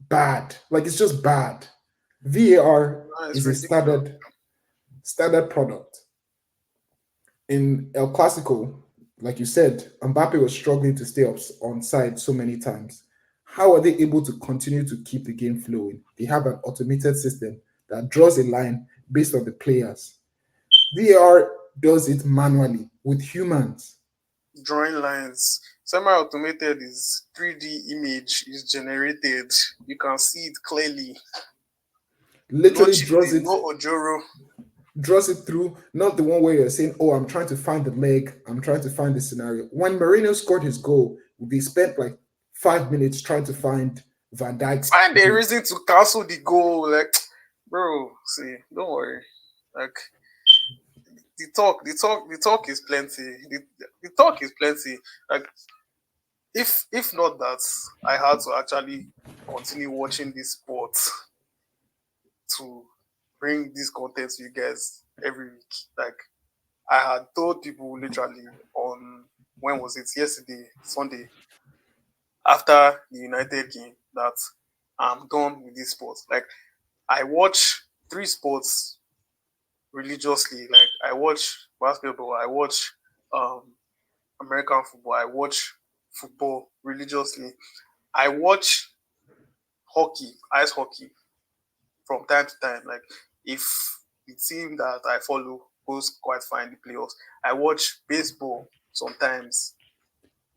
bad. Like, it's just bad. VAR Man, it's is a ridiculous. standard product. In El Clasico, like you said, Mbappe was struggling to stay up on side so many times. How are they able to continue to keep the game flowing? They have an automated system that draws a line based on the players. VAR does it manually with humans. Drawing lines. Semi-automated is 3D image is generated. You can see it clearly. No Literally draws cheating, it no ojoro. draws it through, not the one where you're saying, "Oh, I'm trying to find the leg, I'm trying to find the scenario." When Mourinho scored his goal, they spent like 5 minutes trying to find Van Dijk's Find a boot. reason to cancel the goal. Like, bro, see, don't worry. Like, the talk is plenty. The talk is plenty. Like, if not that, I had to actually continue watching this sport to bring this content to you guys every week. Like, I had told people literally on, when was it? Yesterday, Sunday, after the United game, that I'm done with this sport. Like, I watch three sports religiously. Like, I watch basketball, I watch um American football, I watch football religiously. I watch hockey, ice hockey, from time to time. Like if the team that I follow goes quite far in the playoffs, I watch baseball sometimes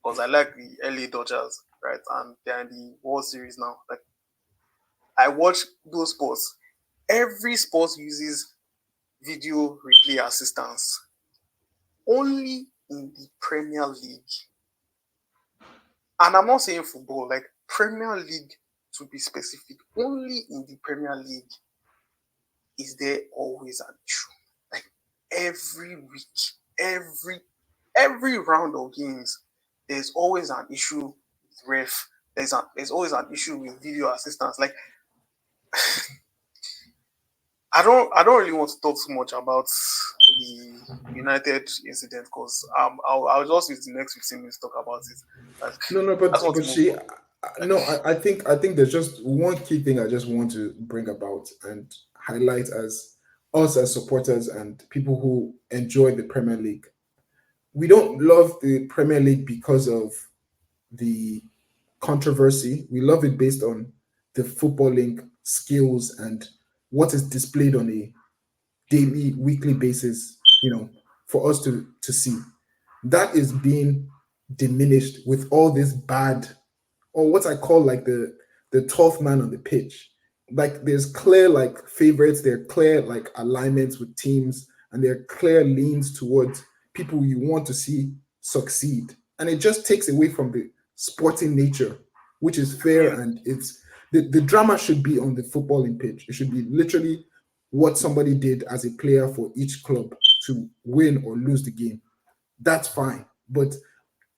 because I like the LA Dodgers, right? And they're in the World Series now. Like I watch those sports. Every sport uses video replay assistance. Only in the Premier League, and I'm not saying football, like Premier League to be specific, only in the Premier League is there always an issue. Like every week, every every round of games, there's always an issue with ref. There's always an issue with video assistance. Like I don't really want to talk too much about the United incident because I'll just use the next 15 minutes to talk about it. Like No, I just want but to move see, on. Like no, I think there's just one key thing I just want to bring about and highlight as us as supporters and people who enjoy the Premier League. We don't love the Premier League because of the controversy. We love it based on the footballing skills and what is displayed on a daily, weekly basis, for us to see. That is being diminished with all this bad, or what I call like the 12th man on the pitch. Like there's clear like favorites, there are clear like alignments with teams, and there are clear leans towards people you want to see succeed. And it just takes away from the sporting nature, which is I fair, mean, and the drama should be on the footballing pitch. It should be literally what somebody did as a player for each club to win or lose the game. That's fine. But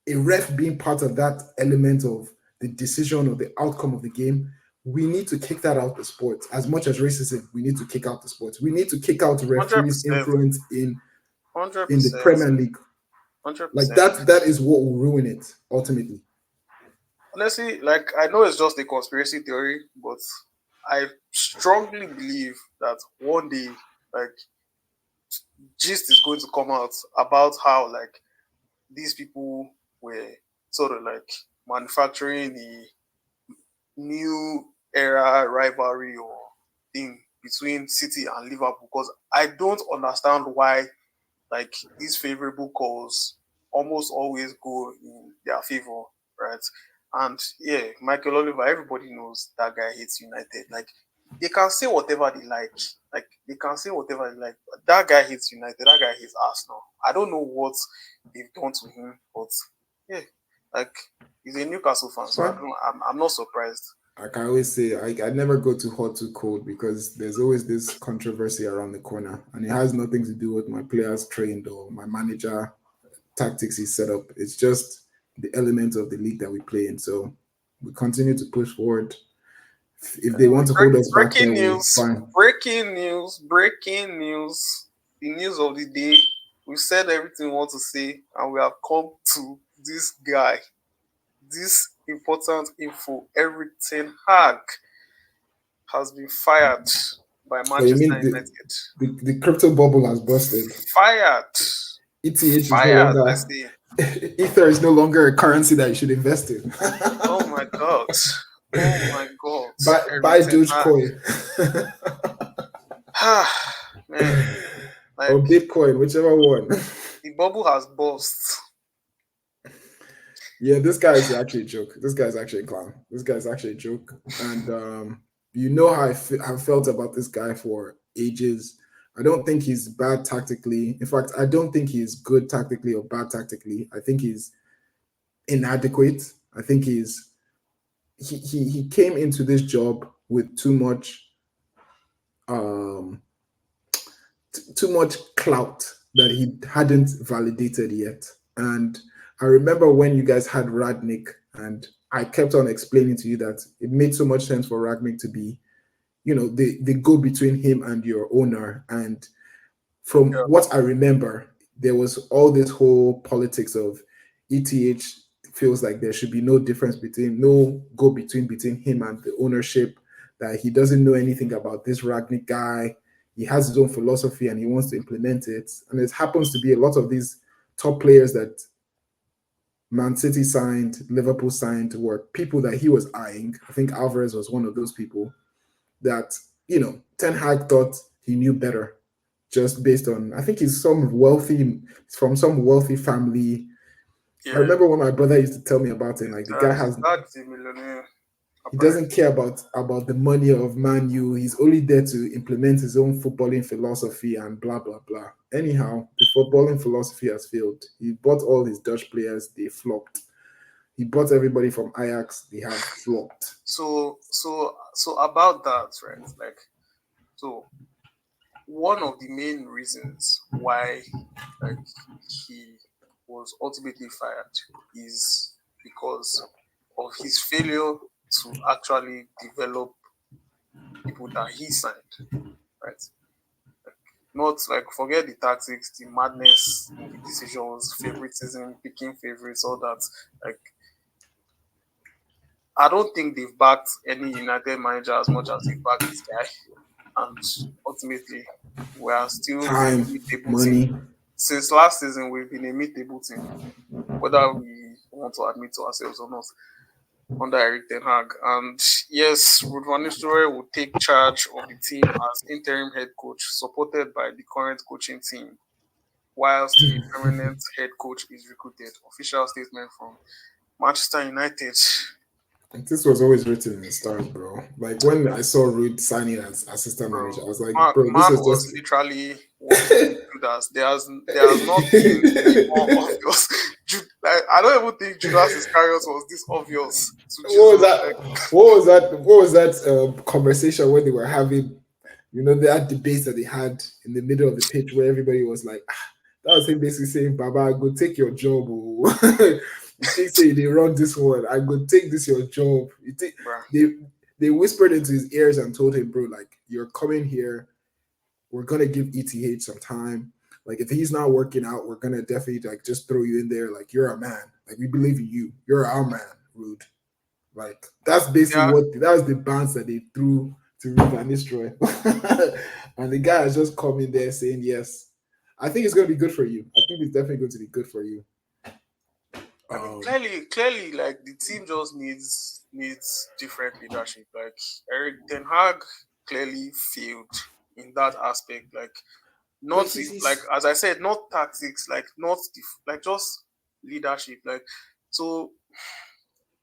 a ref being part of that element of the decision or the outcome of the game, we need to kick that out the sport. As much as racism, we need to kick out the sports. We need to kick out hundred referees' percent, influence hundred in the percent, Premier League. hundred Like percent. that is what will ruin it ultimately. Honestly, like I know it's just a conspiracy theory, but I strongly believe that one day, like gist is going to come out about how like these people were sort of like manufacturing the new era rivalry or thing between City and Liverpool because I don't understand why like these favorable calls almost always go in their favor, right? And yeah, Michael Oliver, everybody knows that guy hates United. Like they can say whatever they like. Like they can say whatever they like. But that guy hates United. That guy hates Arsenal. I don't know what they've done to him, but yeah, like he's a Newcastle fan, It's so I fine. don't. I'm not surprised. Like I always say, I never go too hot, too cold because there's always this controversy around the corner, and it has nothing to do with my players trained or my manager tactics he set up. It's just the element of the league that we play in. So we continue to push forward. If they Anyway, want to hold us back there, breaking we'll news, fine. breaking news, breaking news. The news of the day. We've said everything we want to say, and we have come to this guy. This important info. Erik Ten Hag has been fired by Oh, you Manchester mean United. the crypto bubble has busted? Fired. ETH is no Fired, I longer say. Ether is no longer a currency that you should invest in. Oh my god. Oh my god. buy Erik Ten Hag. Dogecoin Man, or like Bitcoin, whichever one. the bubble has burst. Yeah, this guy is actually a joke. This guy's actually a clown. This guy's actually a joke. And you know how I've felt about this guy for ages. I don't think he's bad tactically. In fact, I don't think he's good tactically or bad tactically. I think he's inadequate. I think he came into this job with um too much clout that he hadn't validated yet. And I remember when you guys had Radnick, and I kept on explaining to you that it made so much sense for Radnick to be, they go between him and your owner. And from Yeah. what I remember, there was all this whole politics of ETH feels like there should be no difference between no go between him and the ownership, that he doesn't know anything about this Ragnick guy. He has his own philosophy and he wants to implement it. And it happens to be a lot of these top players that Man City signed, Liverpool signed were people that he was eyeing. I think Alvarez was one of those people that, Ten Hag thought he knew better just based on, I think he's from some wealthy family. I Yeah, remember when my brother used to tell me about it, like the guy his has dad is a millionaire, he doesn't apparently. care about the money of Man U. He's only there to implement his own footballing philosophy and blah blah blah. Anyhow, the footballing philosophy has failed. He bought all his Dutch players, they flopped. He bought everybody from Ajax, they have flopped. So about that, right? Like, so one of the main reasons why like he was ultimately fired is because of his failure to actually develop people that he signed, right? Not like forget the tactics, the madness, the decisions, favoritism, picking favorites, all that. Like I don't think they've backed any United manager as much as they've backed this guy. And ultimately, we are still a Time, mid-table team. money. Since last season, we've been a mid-table team, whether we want to admit to ourselves or not, under Erik Ten Hag. And yes, Ruud van Nistelrooy will take charge of the team as interim head coach, supported by the current coaching team, whilst a permanent head coach is recruited. Official statement from Manchester United. This was always written in the stars, bro. Like when I saw Rude signing as assistant manager, I Bro, was like, bro, this man was was just literally walking Judas. There's not been a more obvious. Like, I don't even think Judas Iscariot was this obvious to what was Jesus. that? Like, What was that conversation when they were having? They had debates that they had in the middle of the pitch where everybody was like, that was him basically saying, Baba, go take your job. Oh. You think say they run this one, I go take this your job. You think bruh, they they whispered into his ears and told him, bro, like you're coming here, we're gonna give ETH some time. Like if he's not working out, we're gonna definitely like just throw you in there. Like you're a man. Like we believe in you. You're our man, Rude. Like that's basically yeah. what that was the bounce that they threw to Ruud Van Nistelrooy. And the guy has just come in there saying yes. I think it's going to be good for you. I think it's definitely going to be good for you. I mean, Um, clearly, like the team just needs different leadership. Like Eric Ten Hag clearly failed in that aspect. Like but not he's, like he's as I said, not tactics. Like not like just leadership. Like so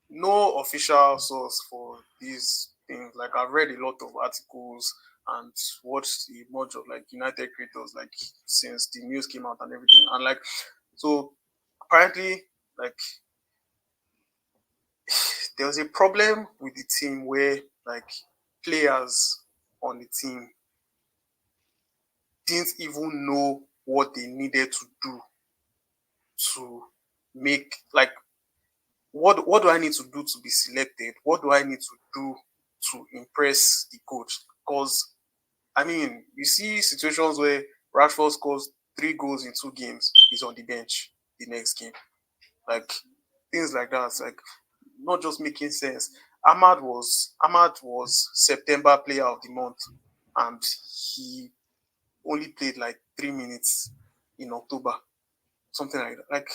no official source for these things. Like I've read a lot of articles and watched a bunch of like United creators like since the news came out and everything. And like so apparently like there was a problem with the team where like players on the team didn't even know what they needed to do to make like what do I need to do to be selected? What do I need to do to impress the coach? Because I mean, you see situations where Rashford scores 3 goals in 2 games, he's on the bench the next game. Like things like that. It's like not just making sense. Ahmad was September player of the month and he only played like 3 minutes in October. Something like that. Like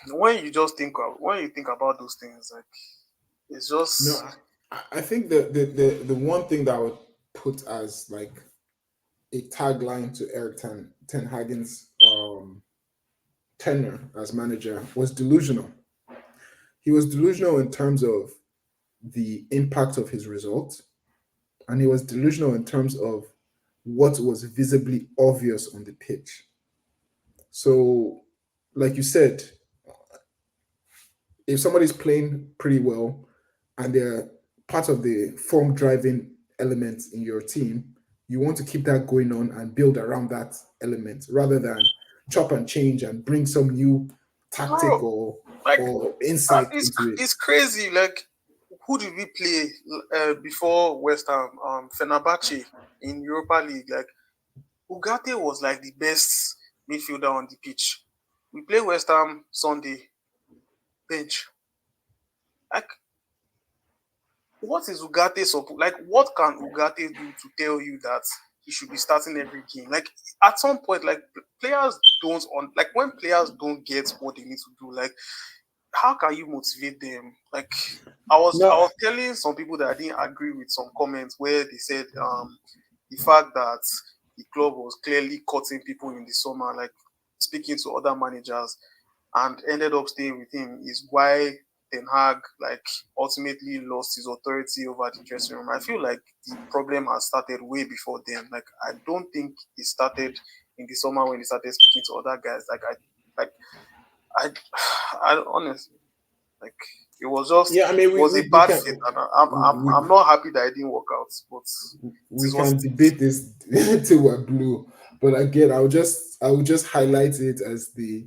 when you think about those things, like it's no, just I think the one thing that I would put as like a tagline to Ten Hagen's tenure as manager was delusional. He was delusional in terms of the impact of his results, and he was delusional in terms of what was visibly obvious on the pitch. So, like you said, if somebody's playing pretty well and they're part of the form driving element in your team, you want to keep that going on and build around that element rather than chop and change and bring some new tactic bro. Like or insight into it. it's crazy. Like who did we play before West Ham? Fenerbahce in Europa League. Like Ugarte was like the best midfielder on the pitch. We play West Ham Sunday bench. Like what is Ugarte supposed? Like what can Ugarte do to tell you that he should be starting every game. Like at some point, like players don't when players don't get what they need to do, like how can you motivate them? Like I No, was telling some people that I didn't agree with some comments where they said the fact that the club was clearly cutting people in the summer, like speaking to other managers, and ended up staying with him is why Ten Hag like ultimately lost his authority over the dressing room. I feel like the problem has started way before then. Like I don't think it started in the summer when he started speaking to other guys. Like I, I honestly like it was just yeah, I mean, it was a we bad can fit, and I'm we, not happy that it didn't work out. But it we is what can it is. debate this till we're blue, but again, I will just highlight it as the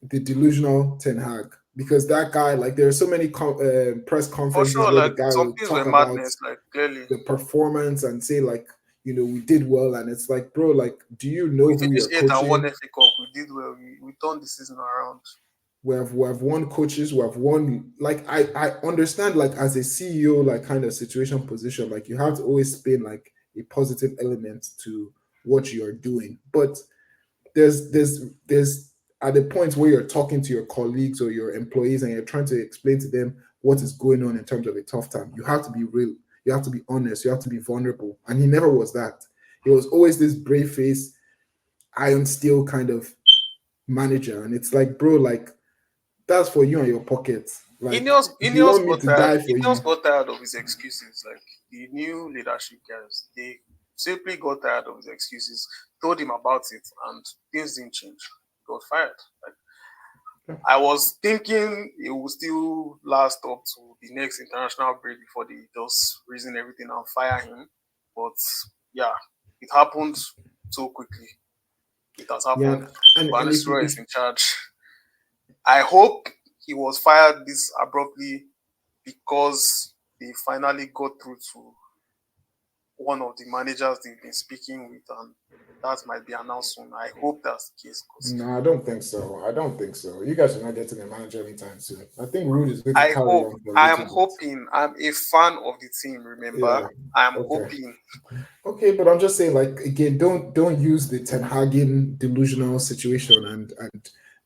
delusional Ten Hag, because that guy, like, there are so many press For conferences sure, where the like guy some will things were talk about madness. Like clearly, the performance and say, like, we did well, and it's like, bro, like, do you we know who finished you're eighth and won coaching? FA Cup. We did well. We turned the season around. We have won coaches, we have won, like, I understand, like, as a CEO, like, kind of situation position, like, you have to always spin like a positive element to what you're doing, but there's at the point where you're talking to your colleagues or your employees and you're trying to explain to them what is going on in terms of a tough time. You have to be real, you have to be honest, you have to be vulnerable, and he never was that. He was always this brave face, iron steel kind of manager, and it's like, bro, like, that's for you and your pockets. Like, if you want me to die for Ineos you, got tired of his excuses. Like the new leadership guys, they simply got tired of his excuses. Told him about it, and things didn't change. He got fired. Like I was thinking it will still last up to the next international break before they just reason everything and fire him. But yeah, it happened so quickly. It has yeah, happened. and Van if Nistelrooy is in charge. I hope he was fired this abruptly because they finally got through to one of the managers they've been speaking with, and that might be announced soon. I hope that's the case because no, I don't think so. I don't think so. You guys are not getting a manager anytime soon. I think Rude is going to I carry hope. on for a I'm little bit. hoping. I'm a fan of the team. Remember, Yeah. I'm Okay. hoping. Okay, but I'm just saying, like, again, don't use the Ten Hagen delusional situation and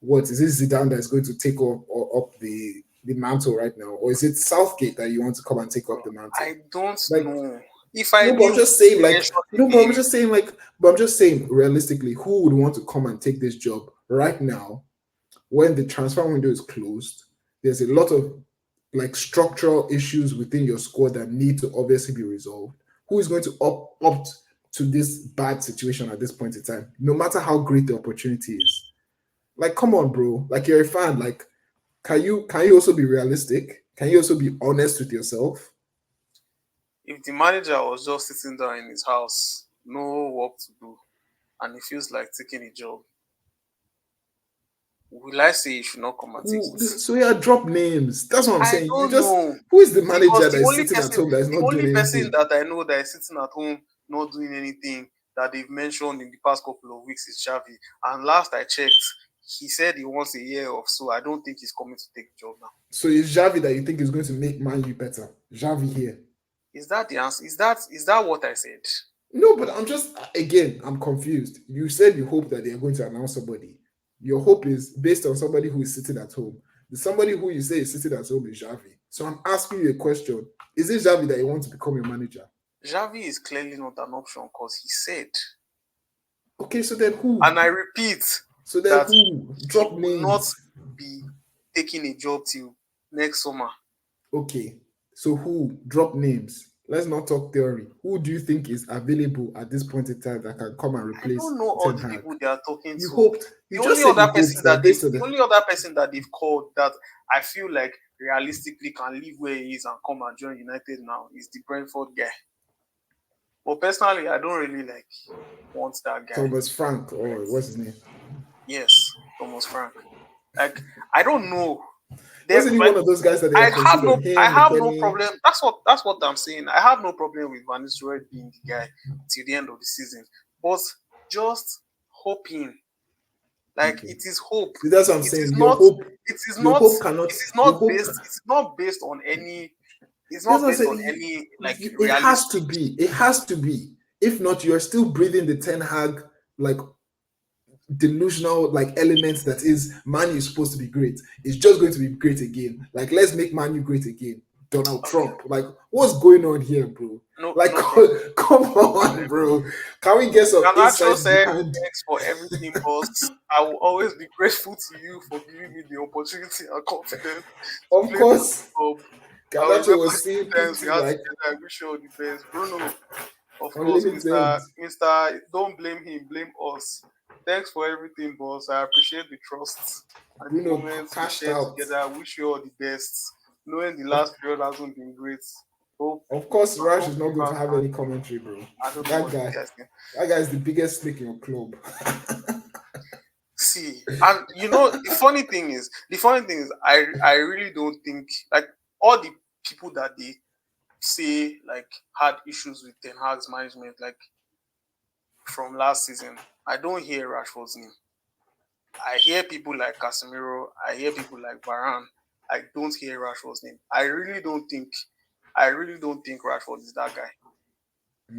what is this Zidane that's going to take up the mantle right now, or is it Southgate that you want to come and take up the mantle? I don't Like, know. If I no, but I'm knew, just saying, like, mention no, the but I'm name. just saying, like, but I'm just saying, realistically, who would want to come and take this job right now when the transfer window is closed? There's a lot of, like, structural issues within your squad that need to obviously be resolved. Who is going to opt to this bad situation at this point in time, no matter how great the opportunity is? Like, come on, bro. Like, you're a fan. Like, can you also be realistic? Can you also be honest with yourself? If the manager was just sitting down in his house, no work to do, and he feels like taking a job, will I say he should not come and take Who? it? So yeah, drop names. That's what I'm I saying. You don't just know. who is the Because manager that is sitting at home that is the not only doing person anything? that I know that is sitting at home not doing anything that they've mentioned in the past couple of weeks is Xavi. And last I checked, he said he wants a year off, so I don't think he's coming to take the job now. So it's Javi that you think is going to make Man U better? Javi here. Is that the answer? Is that what I said? No, but I'm just, again, I'm confused. You said you hope that they are going to announce somebody. Your hope is based on somebody who is sitting at home. The somebody who you say is sitting at home is Javi. So I'm asking you a question: is it Javi that you want to become your manager? Xavi is clearly not an option because he said, Okay, so then who? and I repeat, So then that who? he Drop will not names. be taking a job till next summer. Okay, so who? Drop names. Let's not talk theory. Who do you think is available at this point in time that can come and I don't replace know all Ten the Hag? people they are talking You to. hoped. You just said you hoped that based on The the. only other person that they've called that I feel like realistically can leave where he is and come and join United now is the Brentford guy. But personally, I don't really like want that guy. Thomas Frank, or what's his name? Yes, Thomas Frank. Like I don't know. They Wasn't he like one of those guys that they had considered? I Him, have no McKenny. problem. That's what I'm saying. I have no problem with Van Nistelrooy being the guy till the end of the season. But just hoping. Like Okay. it is hope. See, that's what I'm It is saying. not it is Your not hope cannot, it is your not hope, based it is not based on any it's that's not what I'm based on saying. any like It has realistic. to be. It has to be. If not, you're still breathing the Ten Hag like delusional like elements that is Man U is supposed to be great. It's just going to be great again. Like let's make Man U great again. Donald Okay, Trump. Like what's going on here, bro? no, Like no problem. come No on, problem. bro. Can we get some Ganacho insights said, behind? "Thanks for everything, boss. I will always be grateful to you for giving me the opportunity and confidence to Of play for the course, club. I Ganacho remember was the saying good times we PT had like together. I wish you all the best, Bruno. Of course, unlimited. Mister. Don't blame him, blame us. Thanks for everything, boss. I appreciate the trust and the Bruno moments we cashed shared out. together. I wish you all the best. Knowing the Of, last period hasn't been great. Hope of course, Rash hope is not going to Liverpool have can. any commentary, bro. I don't know That what this guy, guy's saying. that guy is the biggest snake in your club. See, and the funny thing is, I really don't think like all the people that they say like had issues with Ten Hag's management like from last season. I don't hear Rashford's name. I hear people like Casemiro. I hear people like Varane. I don't hear Rashford's name. I really don't think Rashford is that guy.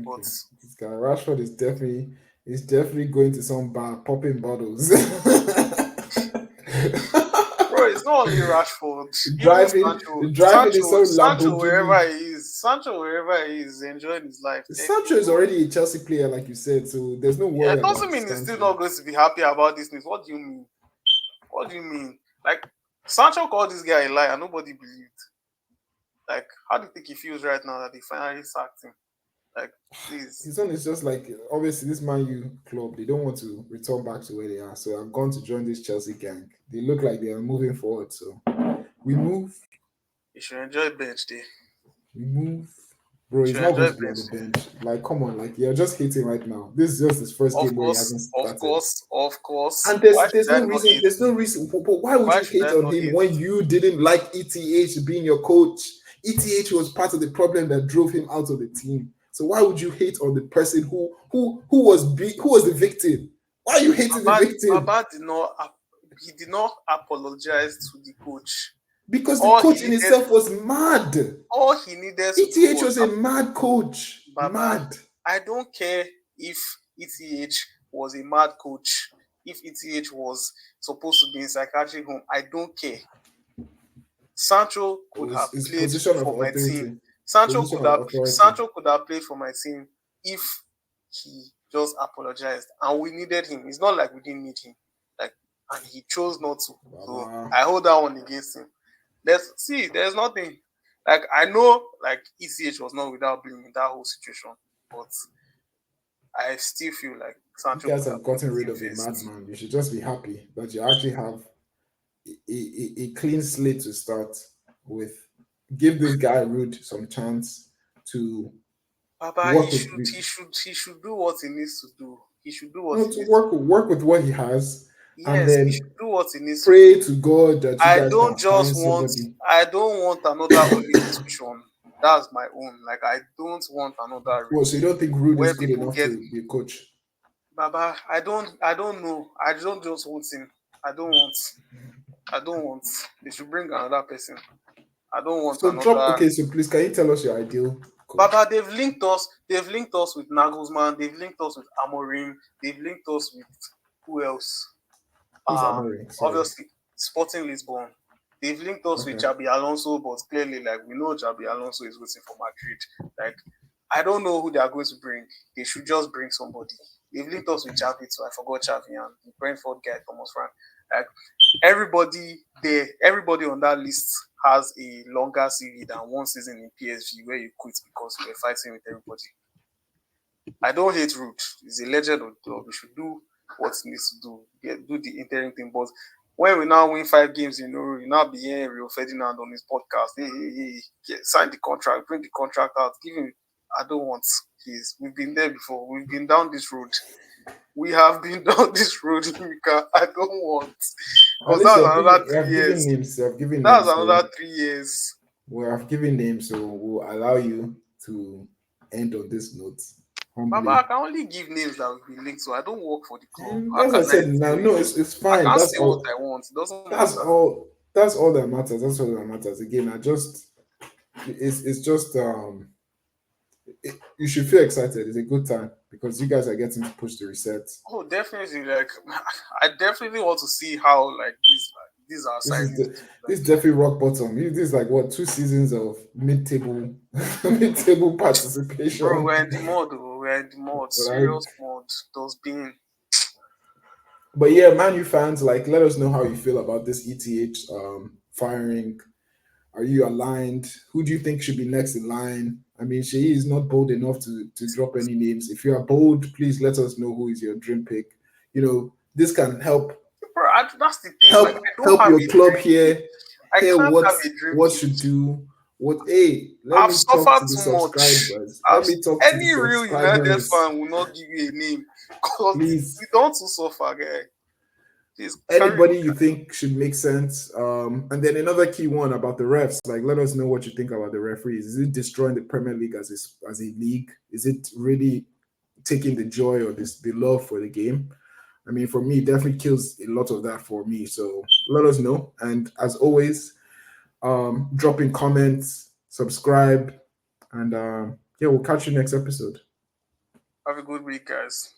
But Okay, this guy Rashford is definitely going to some bar popping bottles, bro, it's not only Rashford. Even driving driving in some Sancho Lamborghini. wherever he is enjoying his life. Sancho is already a Chelsea player, like you said, so there's no Yeah, worry it about doesn't mean he's still Sancho. not going to be happy about this news. What do you mean? What do you mean? Like Sancho called this guy a liar. Nobody believed. Like, how do you think he feels right now that they finally sacked him? Like, please. His own is just like obviously this Man U club, they don't want to return back to where they are. So I've gone to join this Chelsea gang. They look like they are moving forward. So we move, You should enjoy bench day. we move. Bro, You he's should not going enjoy to be on bench the day. bench. Like, come on, like you're just hating right now. This is just his first game where he hasn't Of started. course, of course. And Why should I not hate? there's no reason. But why would Why you should hate I on not him hate? when you didn't like ETH being your coach? ETH was part of the problem that drove him out of the team. So why would you hate on the person who was the victim? Why are you hating the victim? Baba he did not apologize to the coach. Because the All he coach in needed itself was mad. all he needed to do ETH was was a mad coach. Baba. Mad. I don't care if ETH was a mad coach, if ETH was supposed to be in psychiatric home. I don't care. Sancho It could have was his played position of for my team. authority. Position of authority. Sancho could have played for my team if he just apologized. And we needed him. It's not like we didn't need him. Like, and he chose not to. So Baba. I hold that one against him. There's nothing. Like I know like ECH was not without blame in that whole situation, but I still feel like You Sancho guys could have have put gotten his rid team of a first. madman. You should just be happy that you actually have a clean slate to start with. Give this guy Rude some chance to Baba, work with the, he should do what he needs to do. He should do what no, he to needs to do. work with what he has, and Yes, he then should do what he needs to do. pray to God that you guys can find somebody. I don't want another Oli situation. That's my own. Like I don't want another Well, so you don't think Rude where is good people enough get to be a coach? Baba. I don't know. I don't just want him. I don't want. I don't want. They should bring another person. I don't want So drop. another. Okay, so please, can you tell us your ideal coach? Baba, they've linked us. They've linked us with Nagelsmann. They've linked us with Amorim. They've linked us with who else? Who's Amorim? Sorry. Obviously Sporting Lisbon. They've linked us with Okay. Xabi Alonso, but clearly, like we know, Xabi Alonso is waiting for Madrid. Like I don't know who they are going to bring. They should just bring somebody. They've linked us with Xavi too. I forgot Xavi and the Brentford guy, Thomas Frank. Like everybody on that list has a longer CV than one season in PSG where you quit because you were fighting with everybody. I don't hate Root. He's a legend of the club. We should do what he needs to do. Do the interim thing. But when we now win 5 games in a row, you now be hearing Rio Ferdinand on his podcast. Sign the contract, bring the contract out, give him. I don't want his. We've been there before. We've been down this road. We have been down this road, Mika. I don't want. At Because least that's another you 3 have given years. names. You have given That's names. So another 3 years. we have given names, so we'll allow you to end on this note Baba, humbly. I can only give names that will be linked to. I don't work for the club. And How as I can I said, now tell no, you? it's I fine. can't say what I want. It doesn't That's matter. all. That's all that matters. That's all that matters. Again, I just it's just You should feel excited. It's a good time because you guys are getting to push the reset. Oh, definitely. Like, I definitely want to see how these are This is signings the do. this Like, is definitely rock bottom. This is like what 2 seasons of mid-table mid-table bro, participation. we're in the mode. We're in the mode. Right? Serious mode. Those being. But yeah, Man U fans, like let us know how you feel about this ETH firing. Are you aligned? Who do you think should be next in line? I mean, Sheyi is not bold enough to drop any names. If you are bold, please let us know who is your dream pick. This can Bro, that's the thing. Like, I don't help have your a club dream pick. here. I Hear can't what have a dream what pick. should do. Hey, let I've me talk suffered to the too much. subscribers. Let me talk to the Any real United subscribers. fan will not give you a name because we Please, don't too suffer, guy. Please carry on. anybody you think should make sense. And then another key one about the refs. Like, let us know what you think about the referees. Is it destroying the Premier League as a league? Is it really taking the joy or the love for the game? I mean, for me, it definitely kills a lot of that for me. So let us know. And as always, drop in comments, subscribe, and yeah, we'll catch you next episode. Have a good week, guys.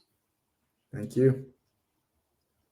Thank you.